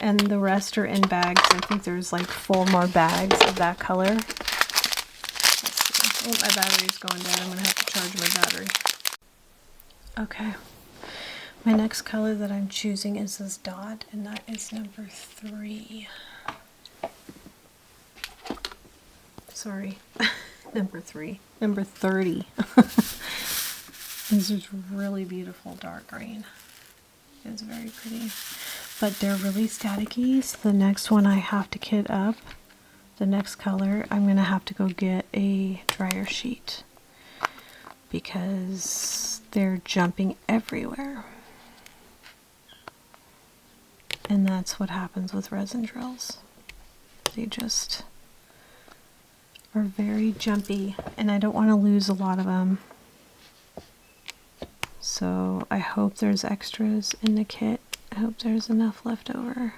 And the rest are in bags. I think there's like 4 more bags of that color. Let's see. Oh, my battery's going down. I'm going to have to charge my battery. Okay. My next color that I'm choosing is this dot, and that is number 3. Sorry. Number 3. Number 30. This is really beautiful dark green. It's very pretty. But they're really staticky, so the next one I have to kit up, the next color, I'm going to have to go get a dryer sheet because they're jumping everywhere. And that's what happens with resin drills. They just are very jumpy, and I don't want to lose a lot of them. So I hope there's extras in the kit. I hope there's enough left over.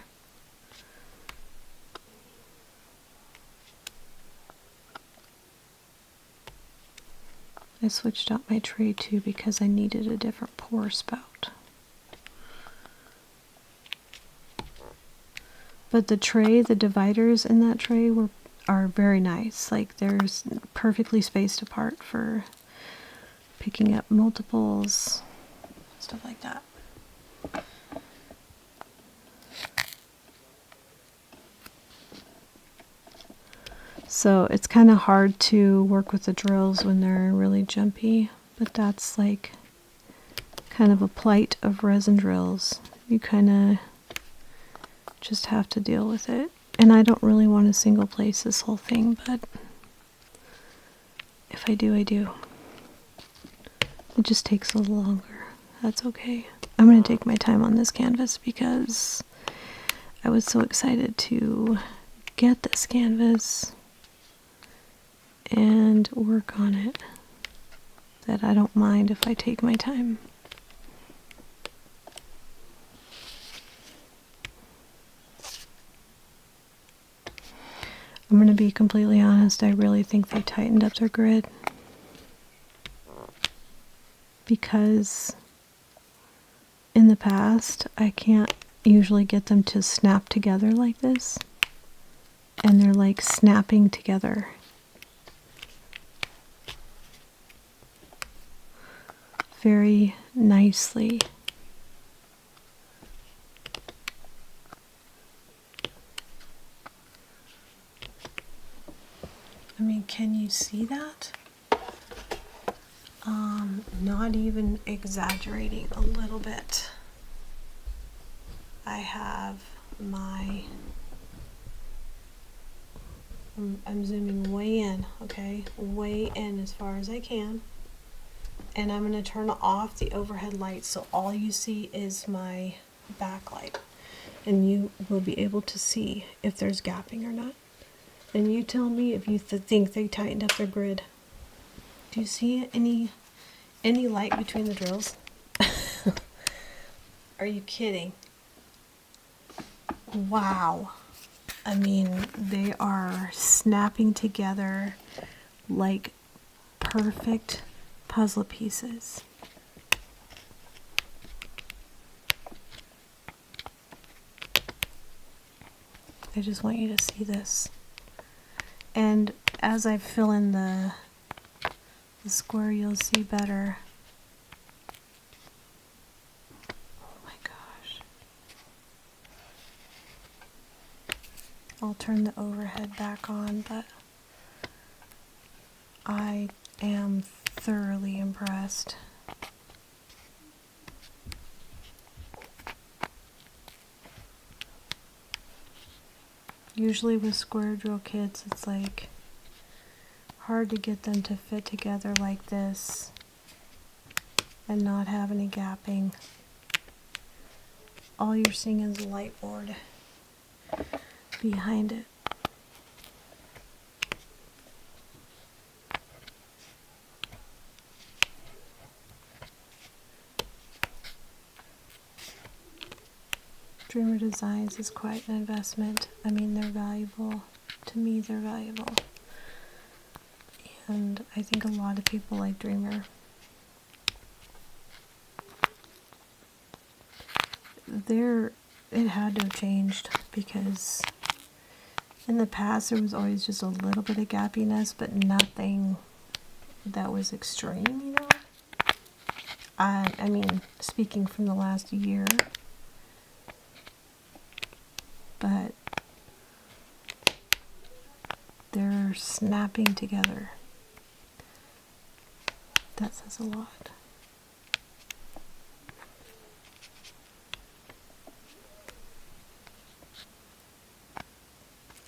I switched out my tray too because I needed a different pour spout. But the tray, the dividers in that tray are very nice. Like there's perfectly spaced apart for picking up multiples, stuff like that. So it's kind of hard to work with the drills when they're really jumpy, but that's like kind of a plight of resin drills. You kind of just have to deal with it. And I don't really want to single place this whole thing, but if I do, I do. It just takes a little longer. That's okay. I'm going to take my time on this canvas because I was so excited to get this canvas and work on it that I don't mind if I take my time. I'm going to be completely honest, I really think they tightened up their grid because in the past I can't usually get them to snap together like this, and they're like snapping together. Very nicely. I mean, can you see that? Not even exaggerating a little bit. I have my, I'm zooming way in, okay? Way in as far as I can. And I'm going to turn off the overhead light so all you see is my backlight. And you will be able to see if there's gapping or not. And you tell me if you think they tightened up their grid. Do you see any light between the drills? Are you kidding? Wow. I mean, they are snapping together like perfect puzzle pieces. I just want you to see this. And as I fill in the square, you'll see better. Oh my gosh. I'll turn the overhead back on, but I am thoroughly impressed. Usually with square drill kits, it's like hard to get them to fit together like this and not have any gapping. All you're seeing is a light board behind it. Dreamer Designs is quite an investment. I mean, they're valuable. To me, they're valuable. And I think a lot of people like Dreamer. It had to have changed because in the past there was always just a little bit of gappiness, but nothing that was extreme, you know? I mean, speaking from the last year, but they're snapping together. That says a lot.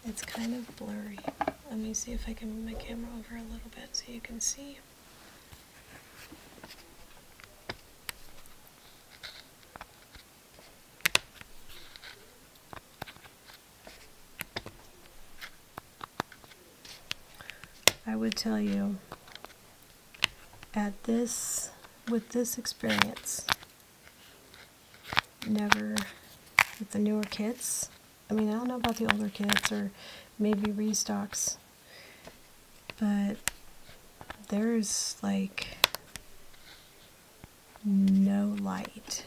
It's kind of blurry. Let me see if I can move my camera over a little bit so you can see. I would tell you, with this experience, never with the newer kits. I mean, I don't know about the older kits or maybe restocks, but there's like no light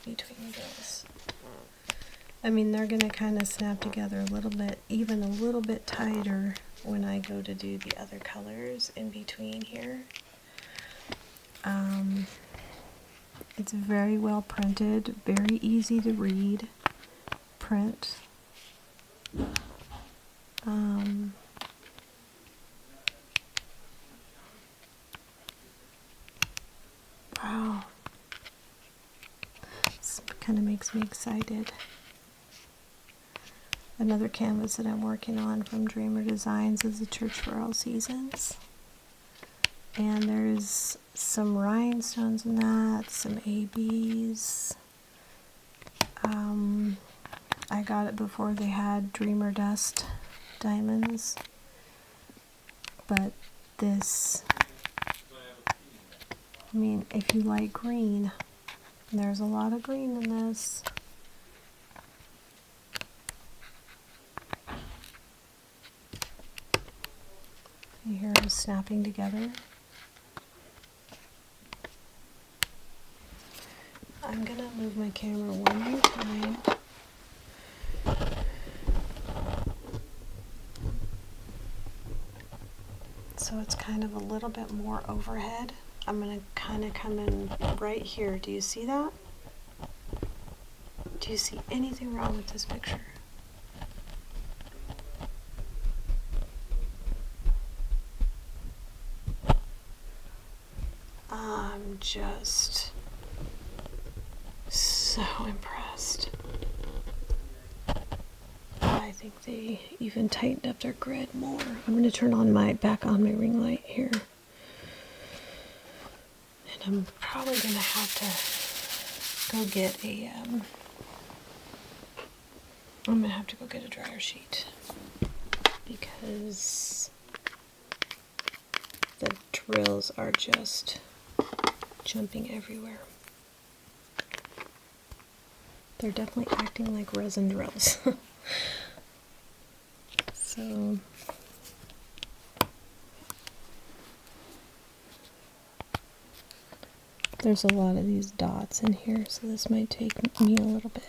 between the drills. I mean, they're gonna kind of snap together a little bit, even a little bit tighter when I go to do the other colors in between here. It's very well printed, very easy to read, print. Wow. This kind of makes me excited. Another canvas that I'm working on from Dreamer Designs is the Church for All Seasons. And there's some rhinestones in that, some ABs. I got it before they had Dreamer Dust diamonds. But this, I mean, if you like green, there's a lot of green in this. You hear them snapping together. I'm gonna move my camera one more time. So it's kind of a little bit more overhead. I'm gonna kind of come in right here. Do you see that? Do you see anything wrong with this picture? I'm just so impressed. I think they even tightened up their grid more. I'm going to turn on back on my ring light here. And I'm probably going to have to go get a I'm going to have to go get a dryer sheet. because the drills are just jumping everywhere. They're definitely acting like resin drills. So there's a lot of these dots in here, so this might take me a little bit.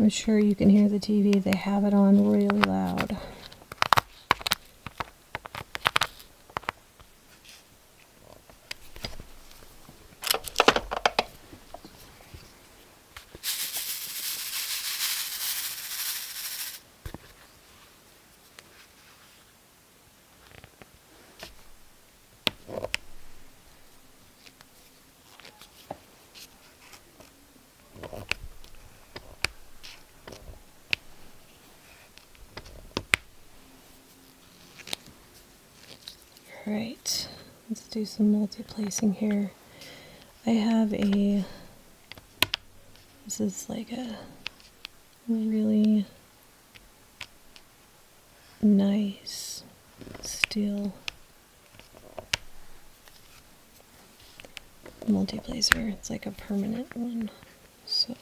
I'm sure you can hear the TV. They have it on really loud. Alright, let's do some multi-placing here. I have this is like a really nice steel multi-placer. It's like a permanent one. So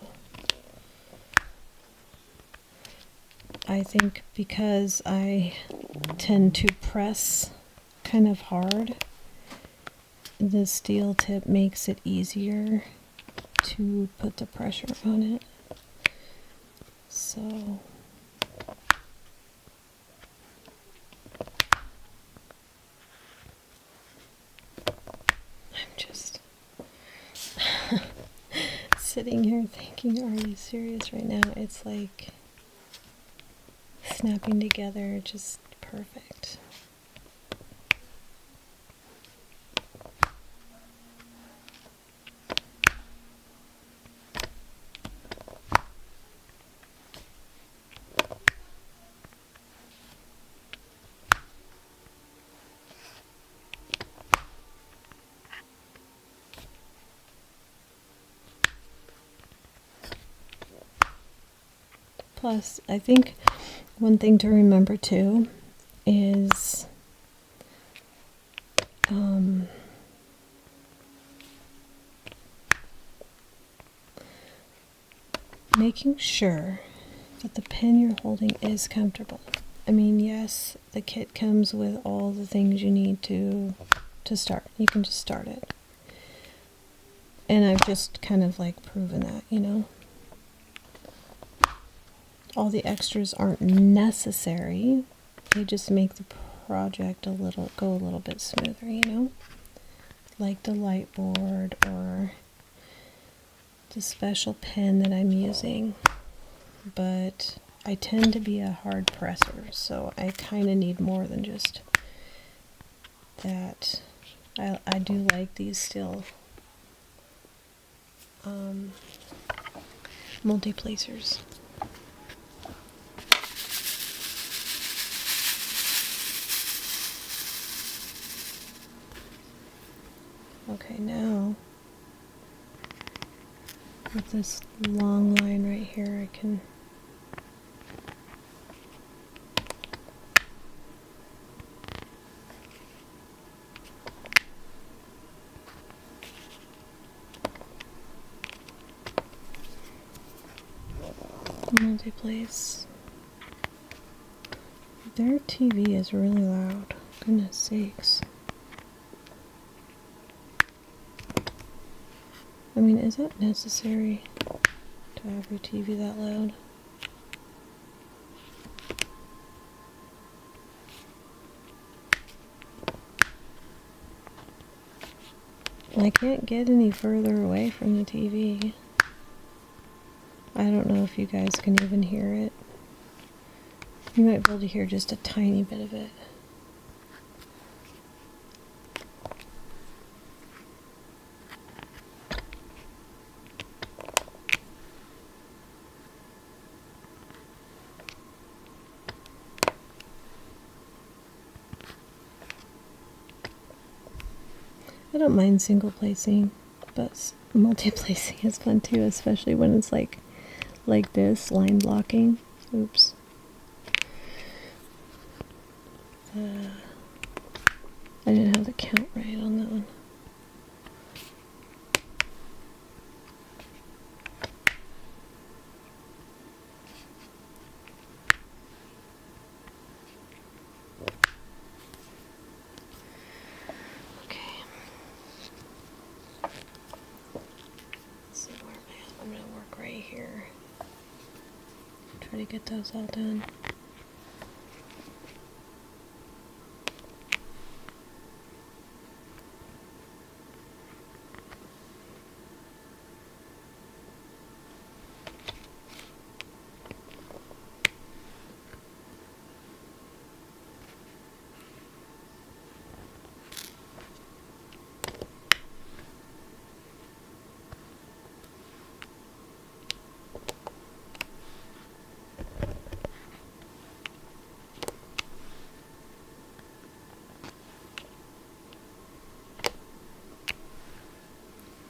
I think because I tend to press kind of hard, the steel tip makes it easier to put the pressure on it. So I'm just sitting here thinking, are you serious right now? It's like snapping together just perfect. Plus, I think one thing to remember too is making sure that the pen you're holding is comfortable. I mean, yes, the kit comes with all the things you need to start. You can just start it. And I've just kind of like proven that, you know. All the extras aren't necessary. They just make the project go a little bit smoother, you know? Like the light board or the special pen that I'm using. But I tend to be a hard presser, so I kind of need more than just that. I do like these still multi-placers. Okay, now with this long line right here, I can multi-place. Their TV is really loud. Goodness sakes. I mean, is that necessary to have your TV that loud? I can't get any further away from the TV. I don't know if you guys can even hear it. You might be able to hear just a tiny bit of it. I don't mind single placing, but multi-placing is fun too, especially when it's like this, line blocking. Oops. I didn't have the count right on that one. Okay. Let's see where I'm gonna work right here. Try to get those all done.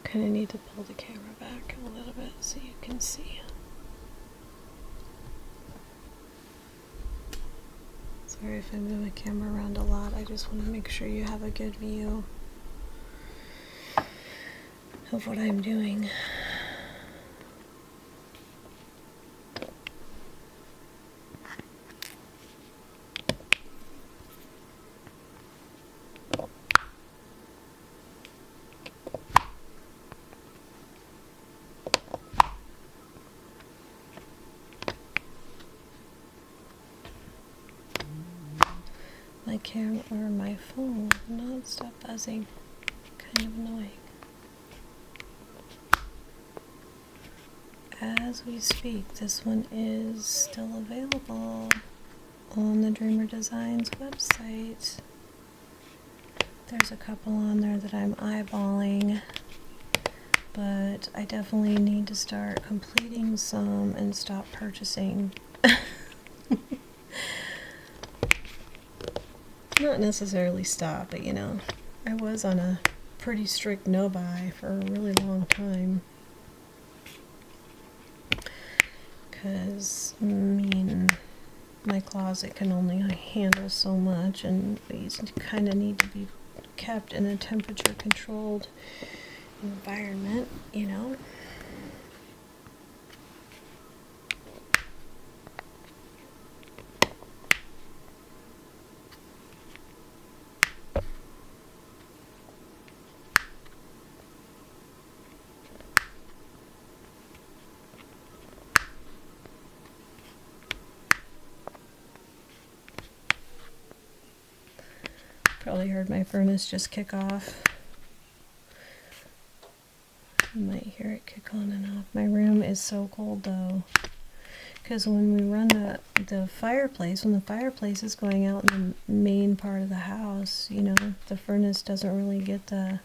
Kind of need to pull the camera back a little bit so you can see. Sorry if I move my camera around a lot. I just want to make sure you have a good view of what I'm doing. My camera or my phone non-stop buzzing. Kind of annoying. As we speak, this one is still available on the Dreamer Designs website. There's a couple on there that I'm eyeballing, but I definitely need to start completing some and stop purchasing. Not necessarily stop, but you know, I was on a pretty strict no buy for a really long time. Because, I mean, my closet can only handle so much, and these kind of need to be kept in a temperature controlled environment, you know. Probably heard my furnace just kick off. You might hear it kick on and off. My room is so cold though, because when we run the fireplace, when the fireplace is going out in the main part of the house, you know, the furnace doesn't really get the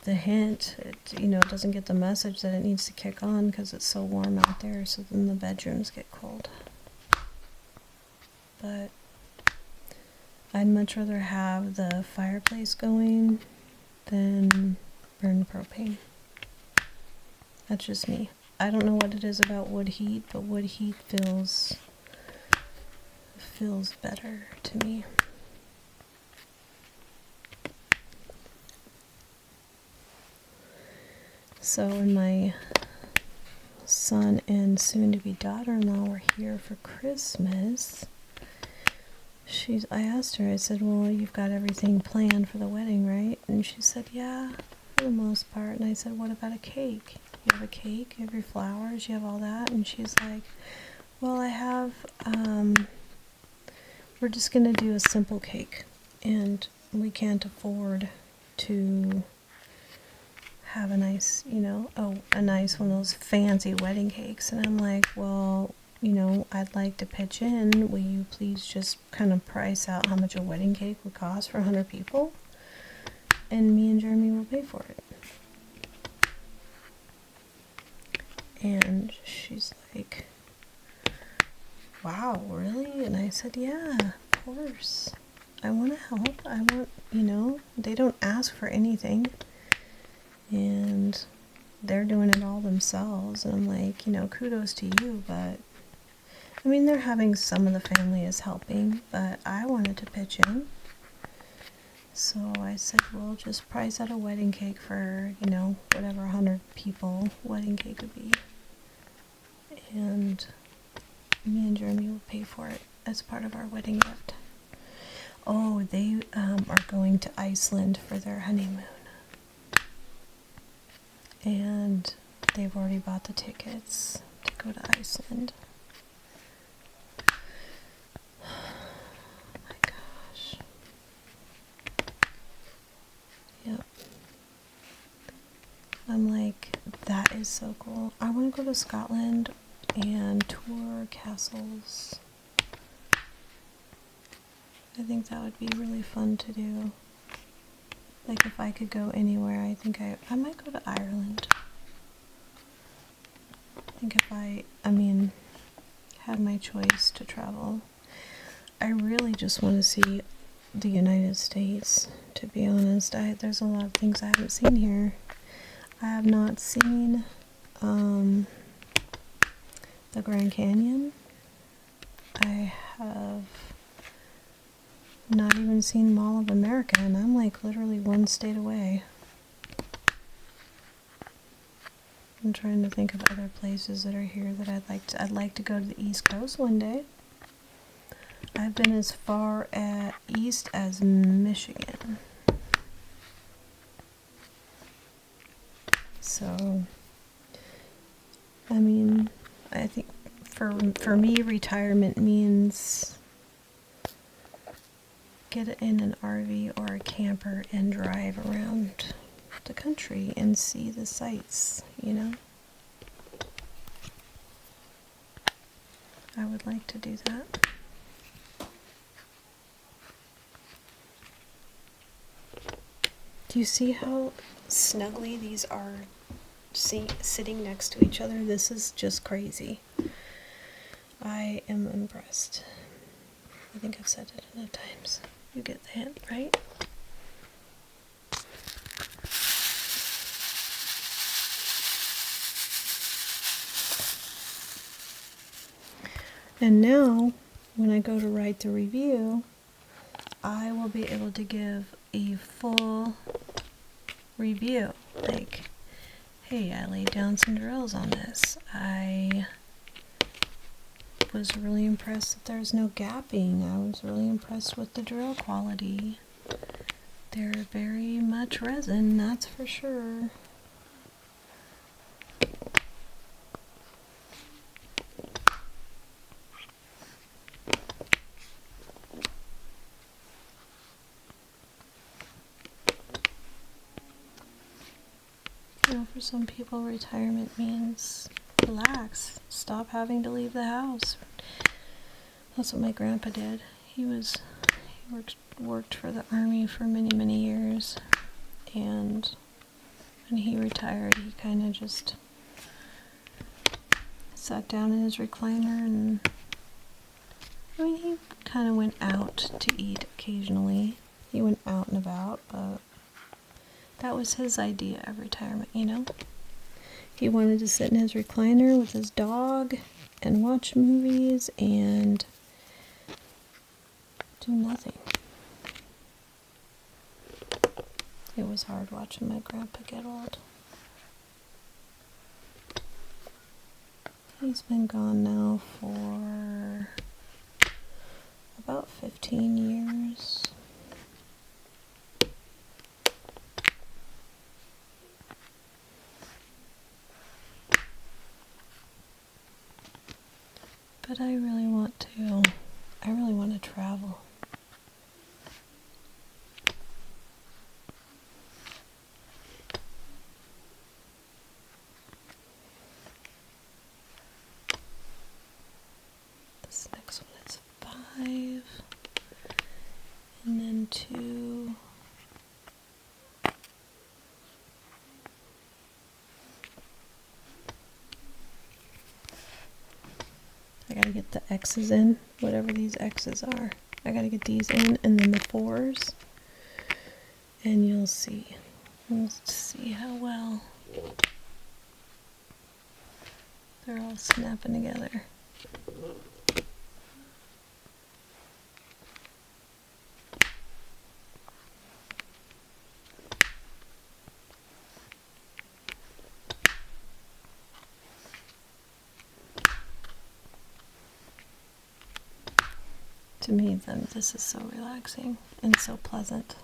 hint. It, you know, it doesn't get the message that it needs to kick on because it's so warm out there. So then the bedrooms get cold. But I'd much rather have the fireplace going than burn propane. That's just me. I don't know what it is about wood heat, but wood heat feels better to me. So when my son and soon-to-be daughter-in-law were here for Christmas, I asked her, I said, well, you've got everything planned for the wedding, right? And she said, yeah, for the most part. And I said, what about a cake? You have a cake, you have your flowers, you have all that? And she's like, well, I have, we're just going to do a simple cake. And we can't afford to have a nice, you know, a nice one of those fancy wedding cakes. And I'm like, well, you know, I'd like to pitch in. Will you please just kind of price out how much a wedding cake would cost for 100 people? And me and Jeremy will pay for it. And she's like, wow, really? And I said, yeah, of course. I want to help. I want, they don't ask for anything. And they're doing it all themselves. And I'm like, kudos to you, but I mean, they're having some of the family is helping, but I wanted to pitch in. So I said, well, just price out a wedding cake for, whatever 100 people wedding cake would be. And me and Jeremy will pay for it as part of our wedding gift. Oh, they are going to Iceland for their honeymoon. And they've already bought the tickets to go to Iceland. Oh my gosh. Yep. I'm like, that is so cool. I want to go to Scotland and tour castles. I think that would be really fun to do. Like, if I could go anywhere, I think I might go to Ireland. I think if I had my choice to travel. I really just want to see the United States, to be honest. There's a lot of things I haven't seen here. I have not seen the Grand Canyon. I have not even seen Mall of America, and I'm like literally one state away. I'm trying to think of other places that are here that I'd like to go to the East Coast one day. I've been as far east as Michigan. So, I mean, I think for me, retirement means get in an RV or a camper and drive around the country and see the sights, I would like to do that. Do you see how snugly these are sitting next to each other? This is just crazy. I am impressed. I think I've said it enough times. You get the hint, right? And now, when I go to write the review, I will be able to give a full review. Like, hey, I laid down some drills on this. I was really impressed that there's no gapping. I was really impressed with the drill quality. They're very much resin, that's for sure. For some people, retirement means relax, stop having to leave the house. That's what my grandpa did. He worked for the Army for many, many years, and when he retired, he kind of just sat down in his recliner, and he kind of went out to eat occasionally. He went out and about, but that was his idea of retirement, He wanted to sit in his recliner with his dog and watch movies and do nothing. It was hard watching my grandpa get old. He's been gone now for about 15 years. But I really want to travel. This next one is 5, and then 2. I gotta get the X's in, whatever these X's are. I gotta get these in, and then the 4s, and you'll see. Let's see how well they're all snapping together. To me, then, this is so relaxing and so pleasant.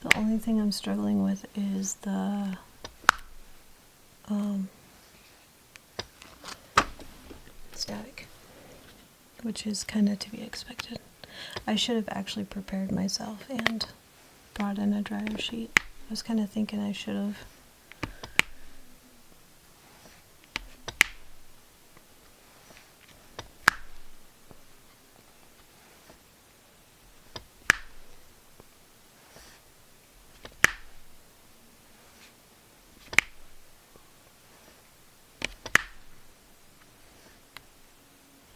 The only thing I'm struggling with is the static, which is kind of to be expected. I should have actually prepared myself and brought in a dryer sheet. I was kind of thinking I should have.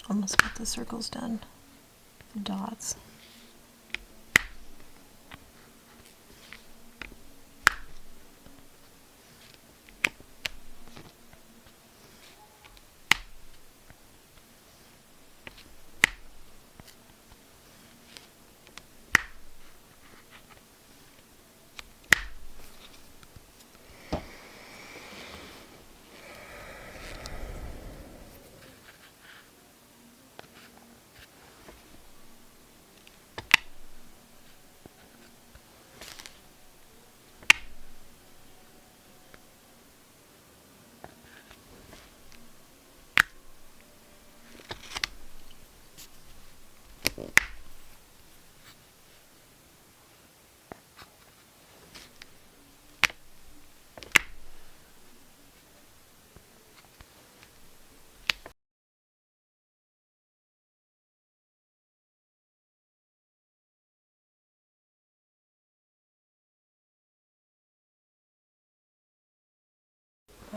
Almost got the circles done, the dots.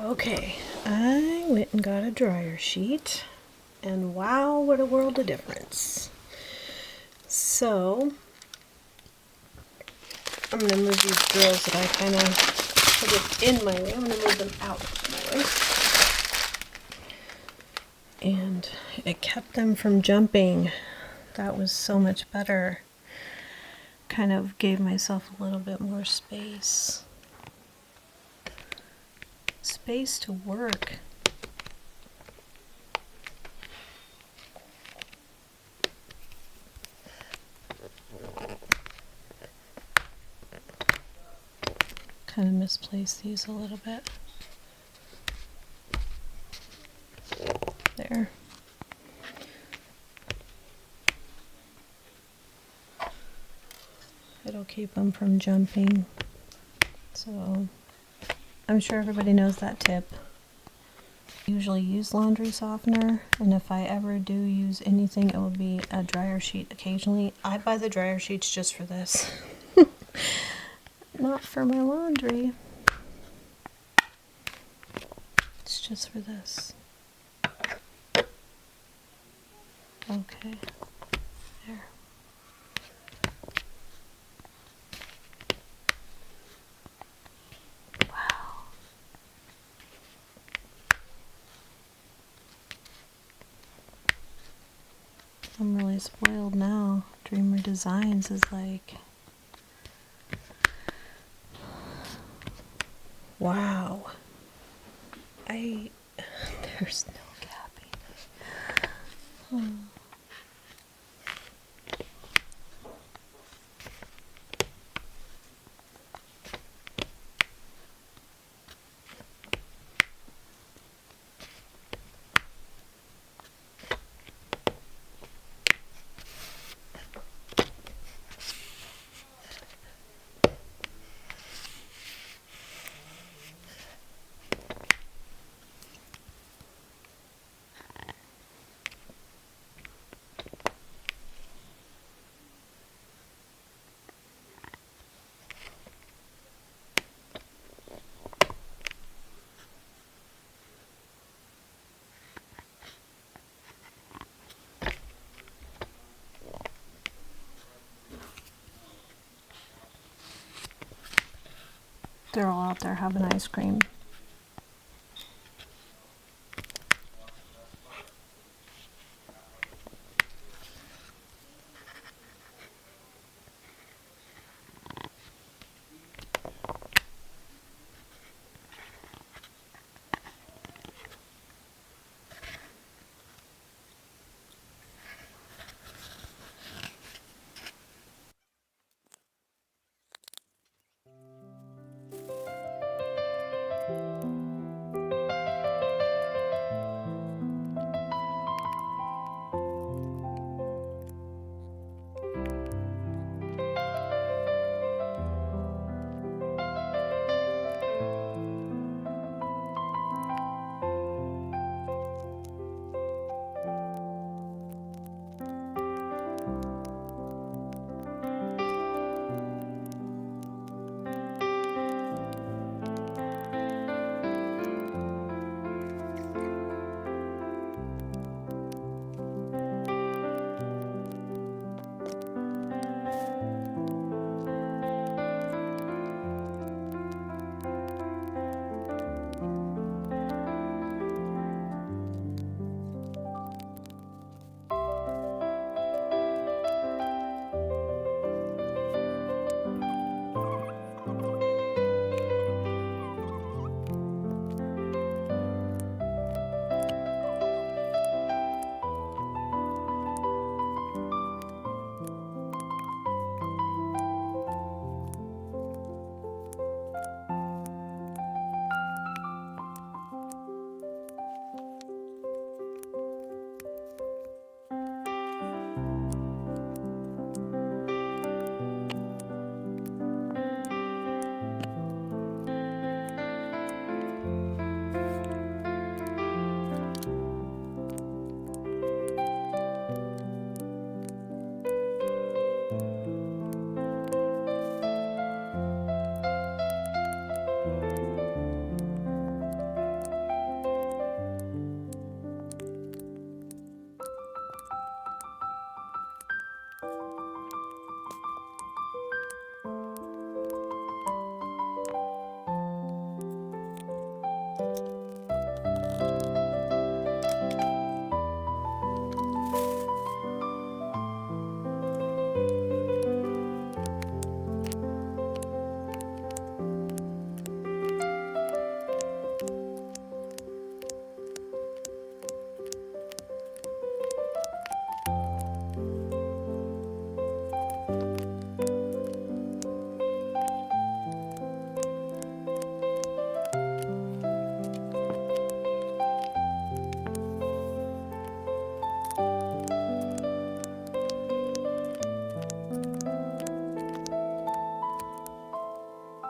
Okay, I went and got a dryer sheet, and wow, what a world of difference. So, I'm going to move these drills that I kind of put in my way. I'm going to move them out of my way. And it kept them from jumping. That was so much better. Kind of gave myself a little bit more space. Space to work. Kind of misplaced these a little bit. There. It'll keep them from jumping. So I'm sure everybody knows that tip. I usually use laundry softener, and if I ever do use anything, it will be a dryer sheet occasionally. I buy the dryer sheets just for this. Not for my laundry. It's just for this. Okay. There. Wow. I'm really spoiled now. Dreamer Designs is like, wow. There's no capping. They're all out there having ice cream.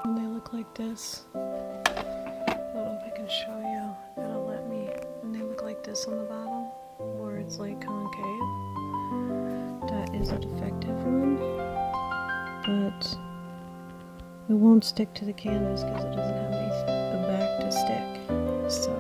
And they look like this. I don't know if I can show you. It'll let me. And they look like this on the bottom, where it's like concave. That is a defective one, but it won't stick to the canvas because it doesn't have a back to stick. So.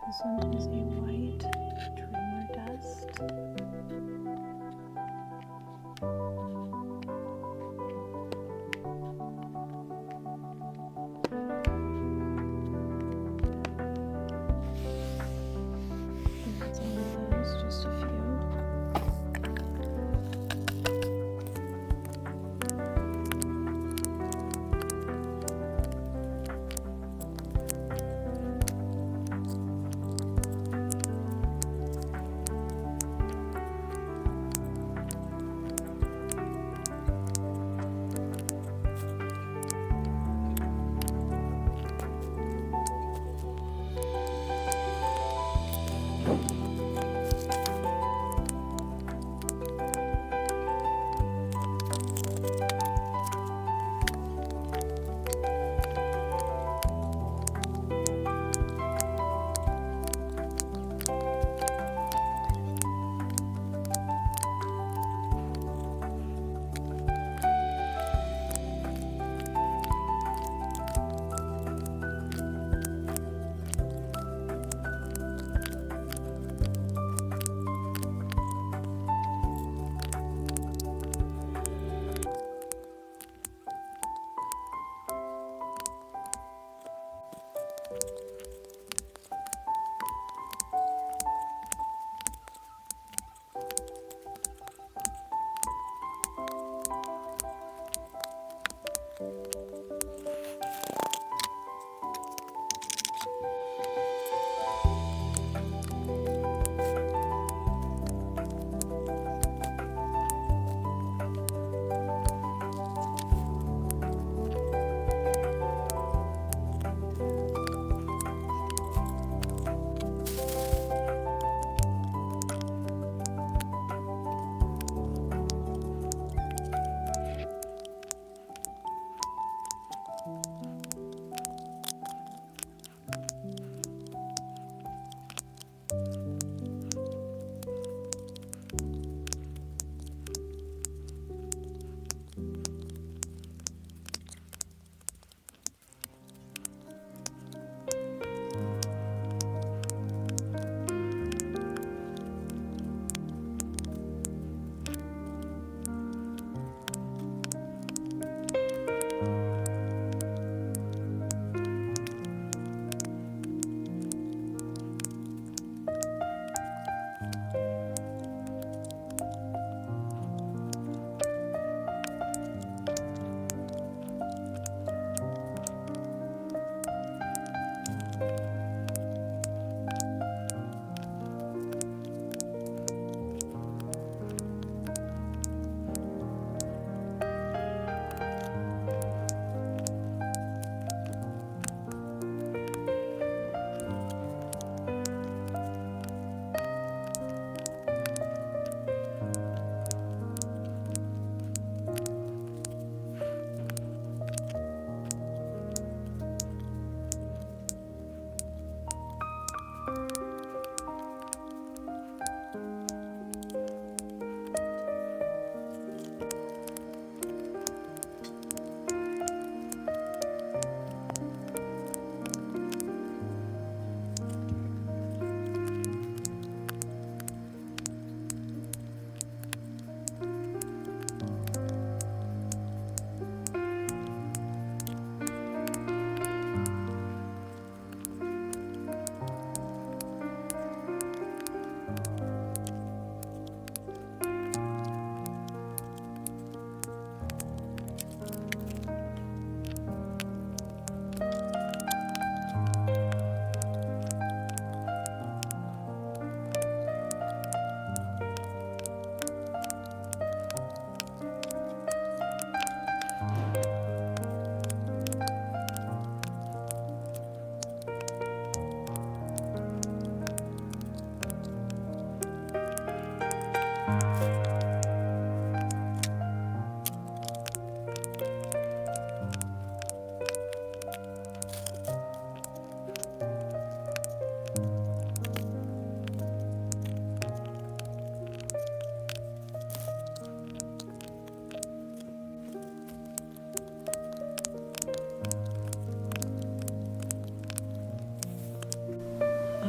This one is a white dreamer dust. And that's all of those, just a few.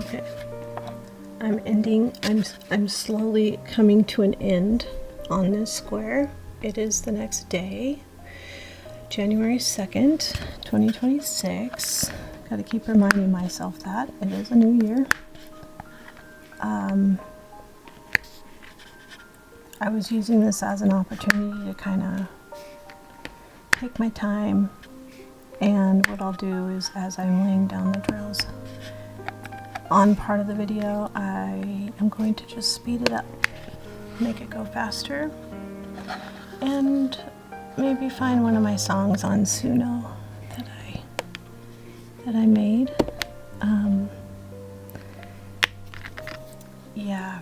Okay. I'm slowly coming to an end on this square. It is the next day, January 2nd, 2026. Gotta keep reminding myself that it is a new year. I was using this as an opportunity to kind of take my time, and what I'll do is, as I'm laying down the drills on part of the video, I am going to just speed it up, make it go faster, and maybe find one of my songs on Suno that I made. Yeah,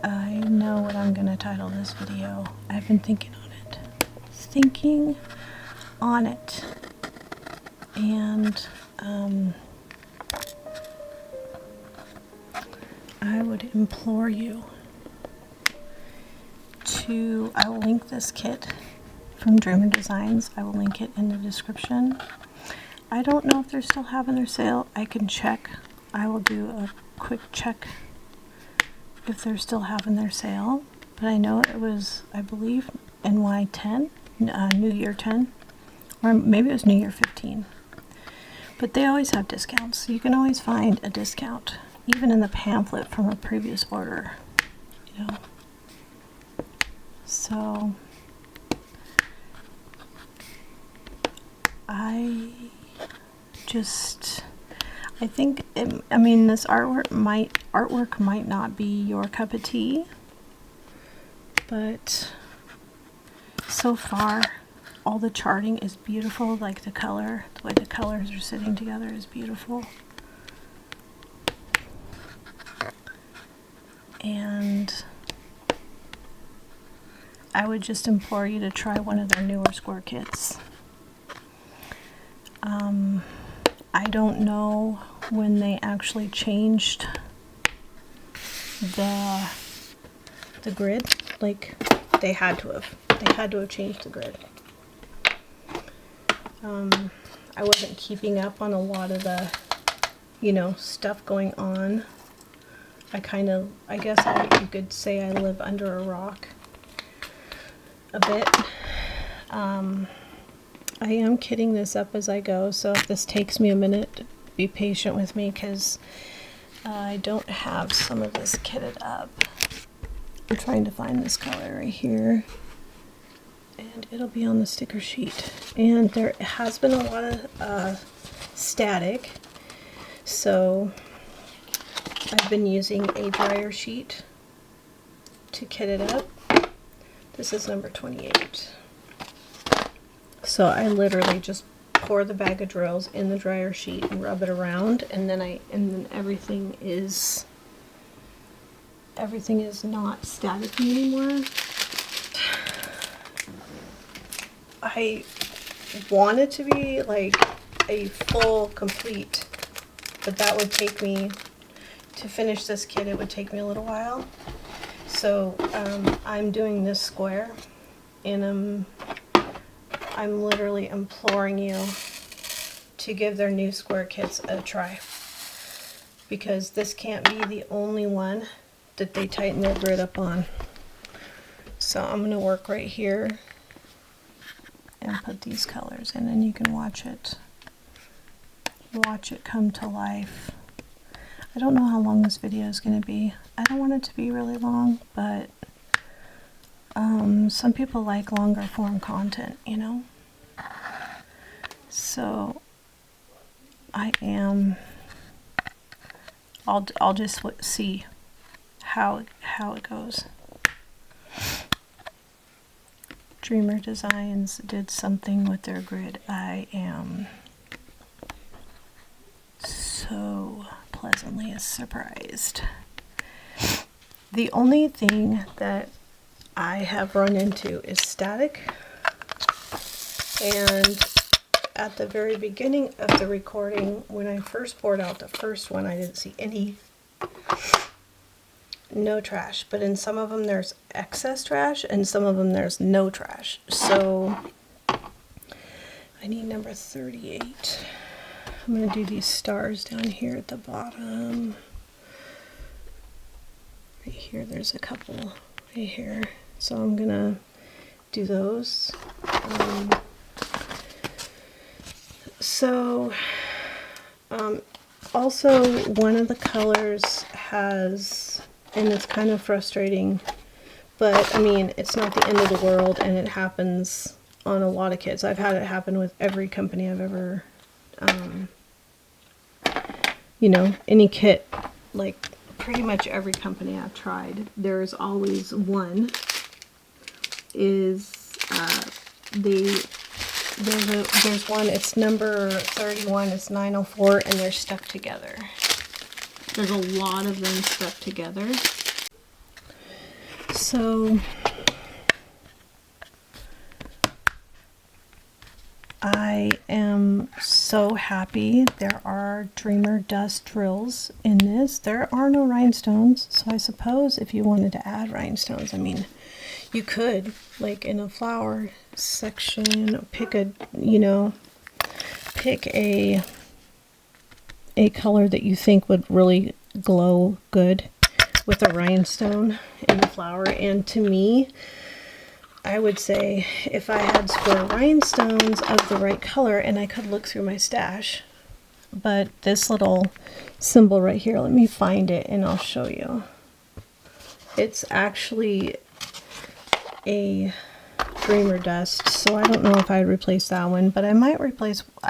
I know what I'm gonna title this video. I've been thinking on it, and I would implore you to, I will link this kit from Dreamer Designs. I will link it in the description. I don't know if they're still having their sale. I can check. I will do a quick check if they're still having their sale. But I know it was, I believe, NY 10, New Year 10, or maybe it was New Year 15. But they always have discounts, so you can always find a discount, even in the pamphlet from a previous order, you know. So I think I mean, this artwork might not be your cup of tea, but so far all the charting is beautiful. Like the way the colors are sitting together is beautiful. And I would just implore you to try one of their newer square kits. I don't know when they actually changed the grid. Like, they had to have changed the grid. I wasn't keeping up on a lot of the, you know, stuff going on. I guess you could say I live under a rock a bit. I am kitting this up as I go, so if this takes me a minute, be patient with me, because I don't have some of this kitted up. I'm trying to find this color right here, and it'll be on the sticker sheet. And there has been a lot of static, so I've been using a dryer sheet to kit it up. This is number 28. So I literally just pour the bag of drills in the dryer sheet and rub it around, and then everything is not staticky anymore. I want it to be like a full complete, but that would take me, to finish this kit, it would take me a little while. So I'm doing this square, and I'm literally imploring you to give their new square kits a try, because this can't be the only one that they tighten their grid up on. So I'm going to work right here and put these colors in, and you can watch it come to life. I don't know how long this video is going to be. I don't want it to be really long, but some people like longer form content, you know. So I'll just see how it goes. Dreamer Designs did something with their grid. I am so pleasantly surprised. The only thing that I have run into is static, and at the very beginning of the recording, when I first poured out the first one, I didn't see no trash, but in some of them there's excess trash, and some of them there's no trash. So I need number 38. I'm going to do these stars down here at the bottom. here, there's a couple right here. So I'm gonna do those. Also one of the colors has, and it's kind of frustrating, but I mean, it's not the end of the world, and it happens on a lot of kits. I've had it happen with every company I've ever, you know, any kit, like pretty much every company I've tried, there's always one is, there's one, it's number 31, it's 904, and they're stuck together. There's a lot of them stuck together. So I am so happy there are Dreamer Dust drills in this. There are no rhinestones, so I suppose if you wanted to add rhinestones, I mean, you could, like in a flower section, pick a, you know, pick a color that you think would really glow good with a rhinestone in the flower. And to me, I would say if I had square rhinestones of the right color, and I could look through my stash, but this little symbol right here, let me find it and I'll show you. It's actually a Dreamer Dust, so I don't know if I'd replace that one, but I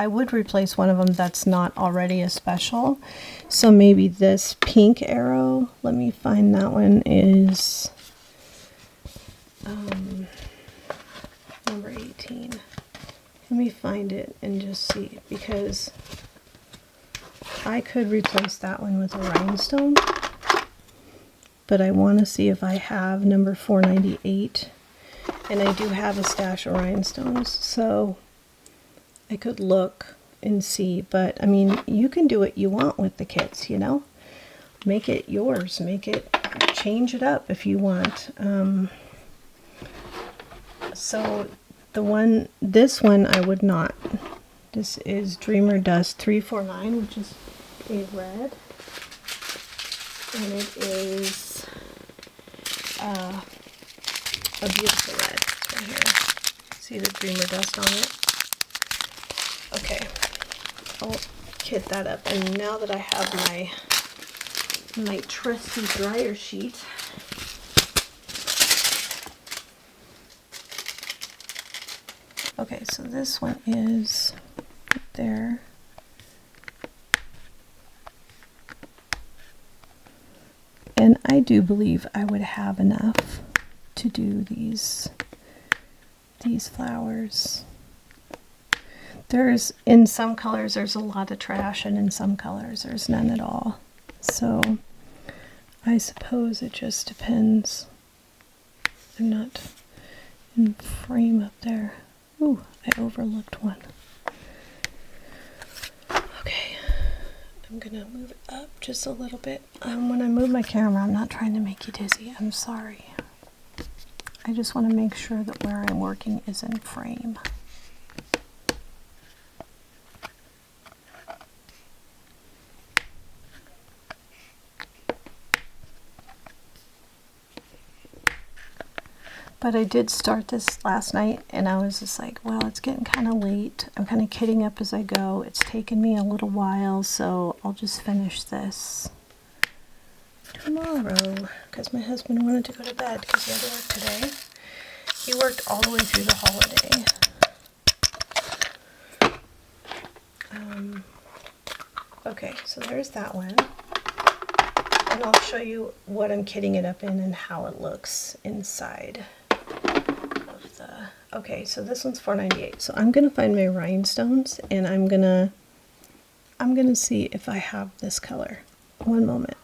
would replace one of them that's not already a special. So maybe this pink arrow, let me find that one, is number 18. Let me find it and just see, because I could replace that one with a rhinestone, but I want to see if I have number 498. And I do have a stash of rhinestones, so I could look and see. But I mean, you can do what you want with the kits, you know? Make it yours. Make it, change it up if you want. So this one I would not. This is Dreamer Dust 349, which is a red. And it is a beautiful red. It's right here. See the Dreamer Dust on it? Okay, I'll kit that up. And now that I have my trusty dryer sheet, okay, so this one is right there. And I do believe I would have enough to do these flowers. There's, in some colors there's a lot of trash, and in some colors there's none at all. So I suppose it just depends. I'm not in frame up there. Ooh, I overlooked one. Okay, I'm gonna move it up just a little bit. When I move my camera, I'm not trying to make you dizzy. I'm sorry. I just want to make sure that where I'm working is in frame. But I did start this last night, and I was just like, well, it's getting kind of late. I'm kind of kitting up as I go. It's taken me a little while, so I'll just finish this tomorrow, because my husband wanted to go to bed because he had to work today. He worked all the way through the holiday. Okay, so there's that one. And I'll show you what I'm kitting it up in and how it looks inside of the... Okay, so this one's $4.98. So I'm gonna find my rhinestones, and I'm gonna see if I have this color. One moment.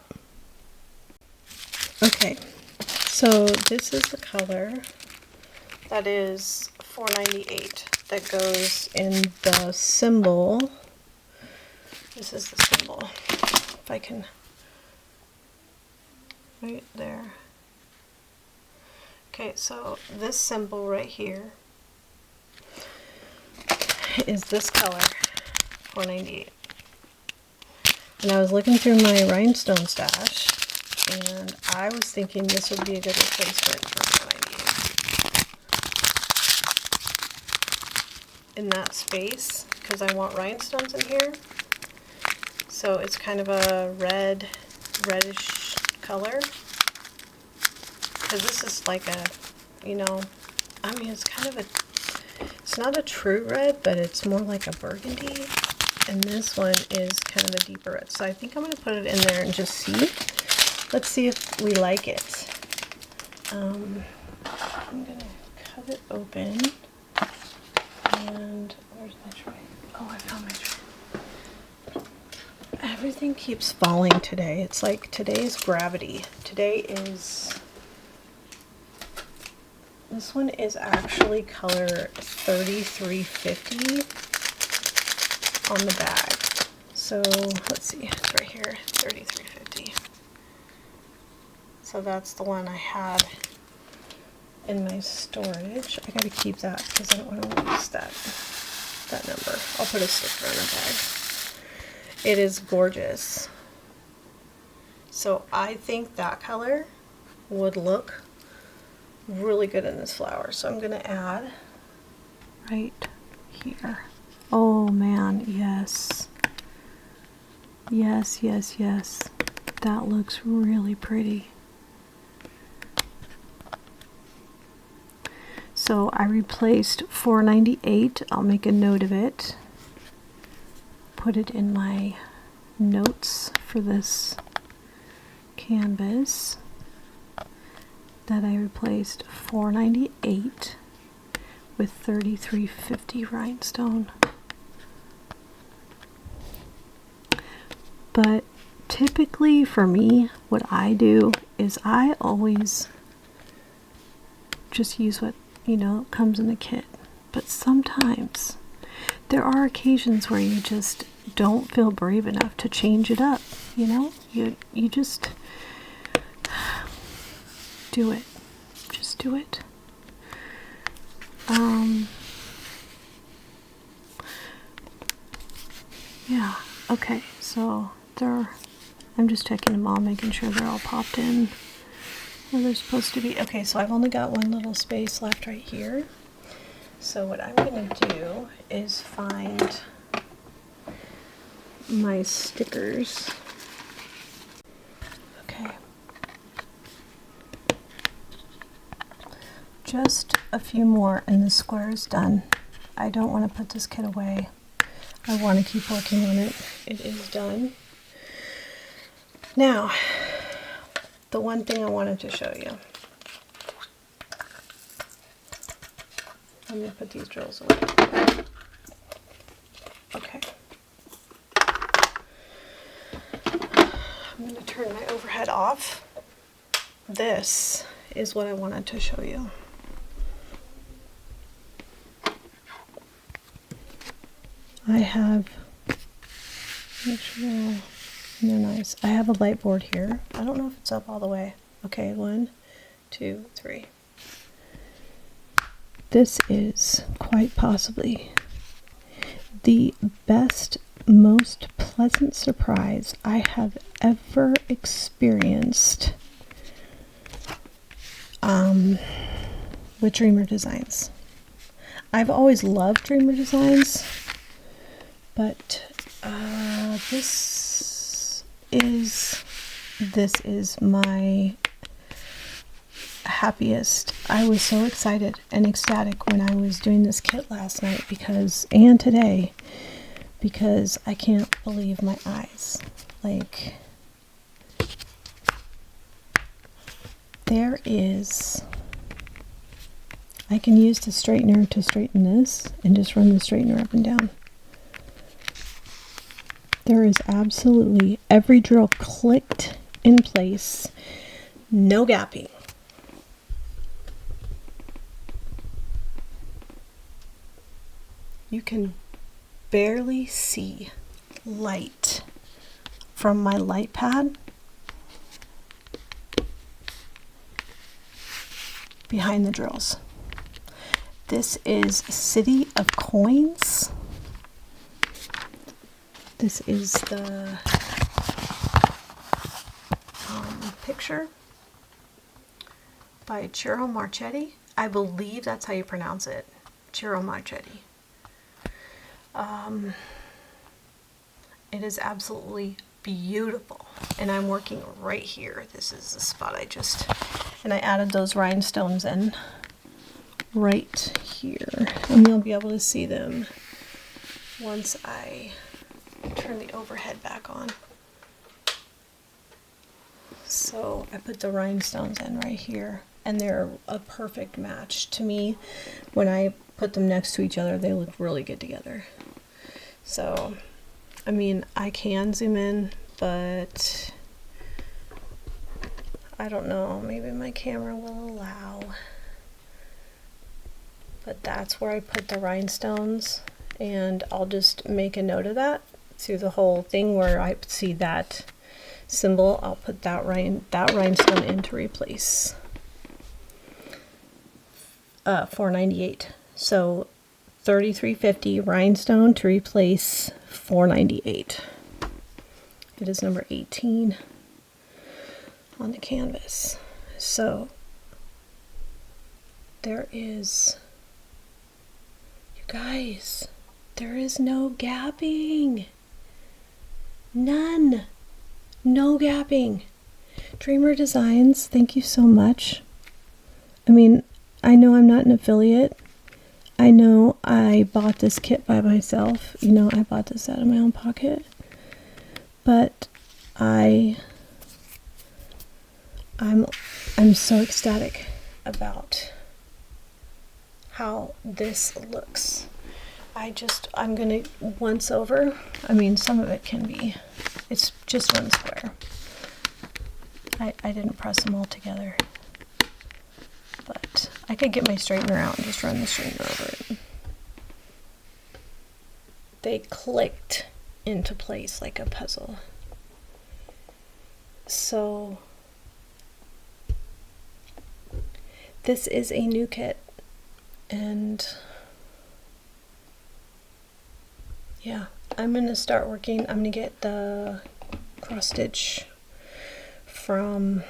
Okay, so this is the color that is $4.98 that goes in the symbol. This is the symbol. If I can, right there. Okay, so this symbol right here is this color, $4.98. And I was looking through my rhinestone stash, and I was thinking this would be a good replacement for $4.98 in that space, because I want rhinestones in here. So it's kind of a reddish color, because this is like a, you know, I mean, it's kind of a, it's not a true red, but it's more like a burgundy. And this one is kind of a deeper red. So I think I'm going to put it in there and just see. Let's see if we like it. I'm going to cut it open. And where's my tray? Oh, I found my tray. Everything keeps falling today. It's like today is gravity. Today is... This one is actually color 3350 on the bag. So let's see, it's right here, 3350. So that's the one I had in my storage. I gotta keep that because I don't want to lose that number. I'll put a sticker on the bag. It is gorgeous. So I think that color would look really good in this flower. So I'm gonna add right here. Oh man, yes. Yes, yes, yes. That looks really pretty. So I replaced $4.98. I'll make a note of it. Put it in my notes for this canvas that I replaced $4.98 with 3350 rhinestone. But typically for me, what I do is I always just use what, you know, comes in the kit. But sometimes there are occasions where you just don't feel brave enough to change it up, you know? You just do it. Just do it. Yeah, okay, so I'm just checking them all, making sure they're all popped in where they're supposed to be. Okay, so I've only got one little space left right here. So what I'm going to do is find my stickers. Okay. Just a few more and the square is done. I don't want to put this kit away. I want to keep working on it. It is done. Now, the one thing I wanted to show you. Let me put these drills away. Okay. I'm going to turn my overhead off. This is what I wanted to show you. I have, make sure they're nice. I have a light board here. I don't know if it's up all the way. Okay, 1, 2, 3. This is quite possibly the best, most pleasant surprise I have ever experienced with Dreamer Designs. I've always loved Dreamer Designs, but this is my happiest. I was so excited and ecstatic when I was doing this kit last night and today, because I can't believe my eyes. Like, there is, I can use the straightener to straighten this and just run the straightener up and down. There is absolutely every drill clicked in place, no gapping. You can barely see light from my light pad behind the drills. This is City of Coins. This is the Picture by Ciro Marchetti. I believe that's how you pronounce it. Ciro Marchetti. It is absolutely beautiful. And I'm working right here. This is the spot and I added those rhinestones in right here. And you'll be able to see them once I turn the overhead back on. So I put the rhinestones in right here, and they're a perfect match. To me, when I put them next to each other, they look really good together. So, I mean, I can zoom in, but I don't know, maybe my camera will allow. But that's where I put the rhinestones, and I'll just make a note of that through the whole thing where I see that symbol. I'll put that rhinestone in to replace $4.98. So $33.50 rhinestone to replace $4.98. It is number 18 on the canvas. So there is, you guys, there is no gapping. None. No gapping. Dreamer Designs, thank you so much. I mean, I know I'm not an affiliate. I know I bought this kit by myself. You know, I bought this out of my own pocket. But I'm so ecstatic about how this looks. I'm gonna once over. I mean, some of it can be, it's just one square. I didn't press them all together, but I could get my straightener out and just run the straightener over it. They clicked into place like a puzzle. So this is a new kit, and yeah, I'm gonna start working. I'm gonna get the cross stitch from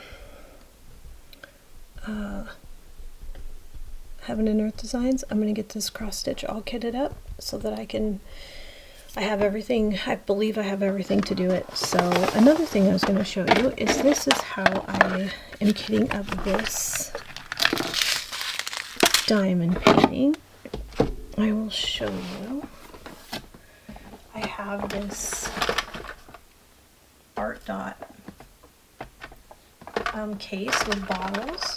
Heaven and Earth Designs. I'm gonna get this cross stitch all kitted up so that I have everything. I believe I have everything to do it. So another thing I was gonna show you is this is how I am kitting up this diamond painting. I will show you. I have this Art Dot case with bottles,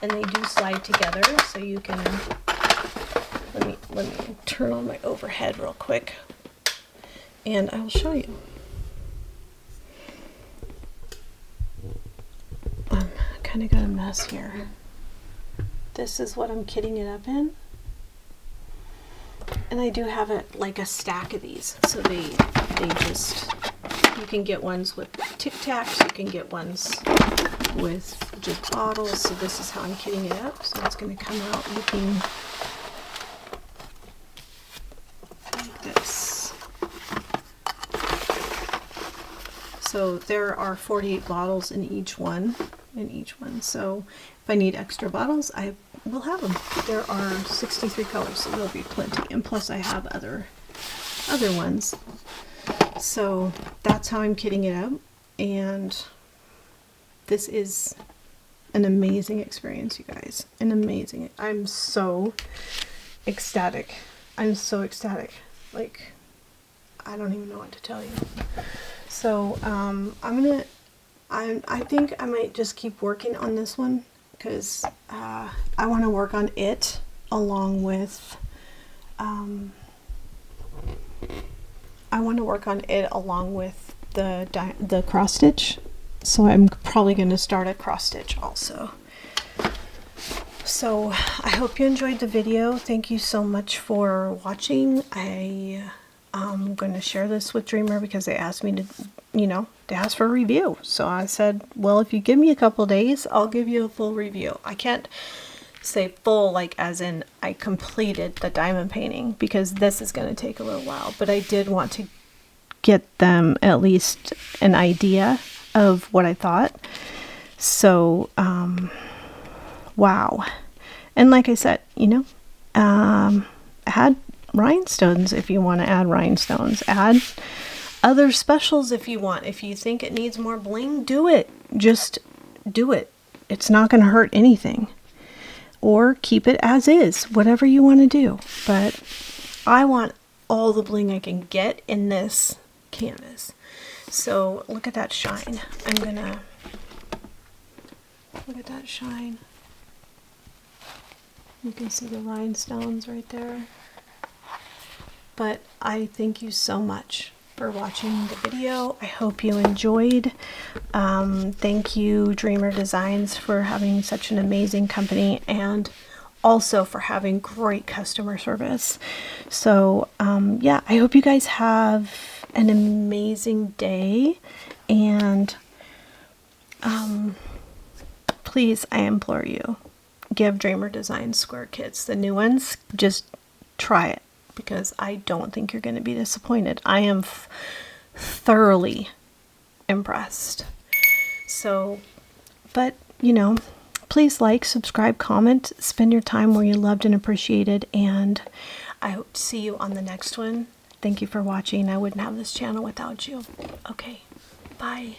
and they do slide together, so you can, let me turn on my overhead real quick, and I will show you. I'm kind of got a mess here. This is what I'm kitting it up in. And I do have it like a stack of these, so they just, you can get ones with Tic Tacs, you can get ones with just bottles. So this is how I'm kitting it up. So it's going to come out looking like this. So there are 48 bottles in each one. So if I need extra bottles, I will have them. There are 63 colors, so there'll be plenty. And plus I have other ones. So that's how I'm kitting it up. And this is an amazing experience, you guys. I'm so ecstatic. Like, I don't even know what to tell you. So I think I might just keep working on this one, because I want to work on it along with the cross stitch. So I'm probably going to start a cross stitch also. So I hope you enjoyed the video. Thank you so much for watching. I'm going to share this with Dreamer because they asked me to, they asked for a review. So I said, well, if you give me a couple days, I'll give you a full review. I can't say full like as in I completed the diamond painting, because this is going to take a little while, but I did want to get them at least an idea of what I thought. So, wow. And like I said, you know, add rhinestones if you want to add rhinestones. Add other specials if you want. If you think it needs more bling, do it. Just do it. It's not going to hurt anything. Or keep it as is, whatever you want to do. But I want all the bling I can get in this canvas. So look at that shine. I'm gonna look at that shine. You can see the rhinestones right there. But I thank you so much for watching the video. I hope you enjoyed. Thank you, Dreamer Designs, for having such an amazing company and also for having great customer service. So yeah, I hope you guys have an amazing day, and please, I implore you, give Dreamer Designs square kits, the new ones. Just try it, because I don't think you're going to be disappointed. I am thoroughly impressed. So, but you know, please like, subscribe, comment, spend your time where you loved and appreciated, and I hope to see you on the next one. Thank you for watching. I wouldn't have this channel without you. Okay, bye.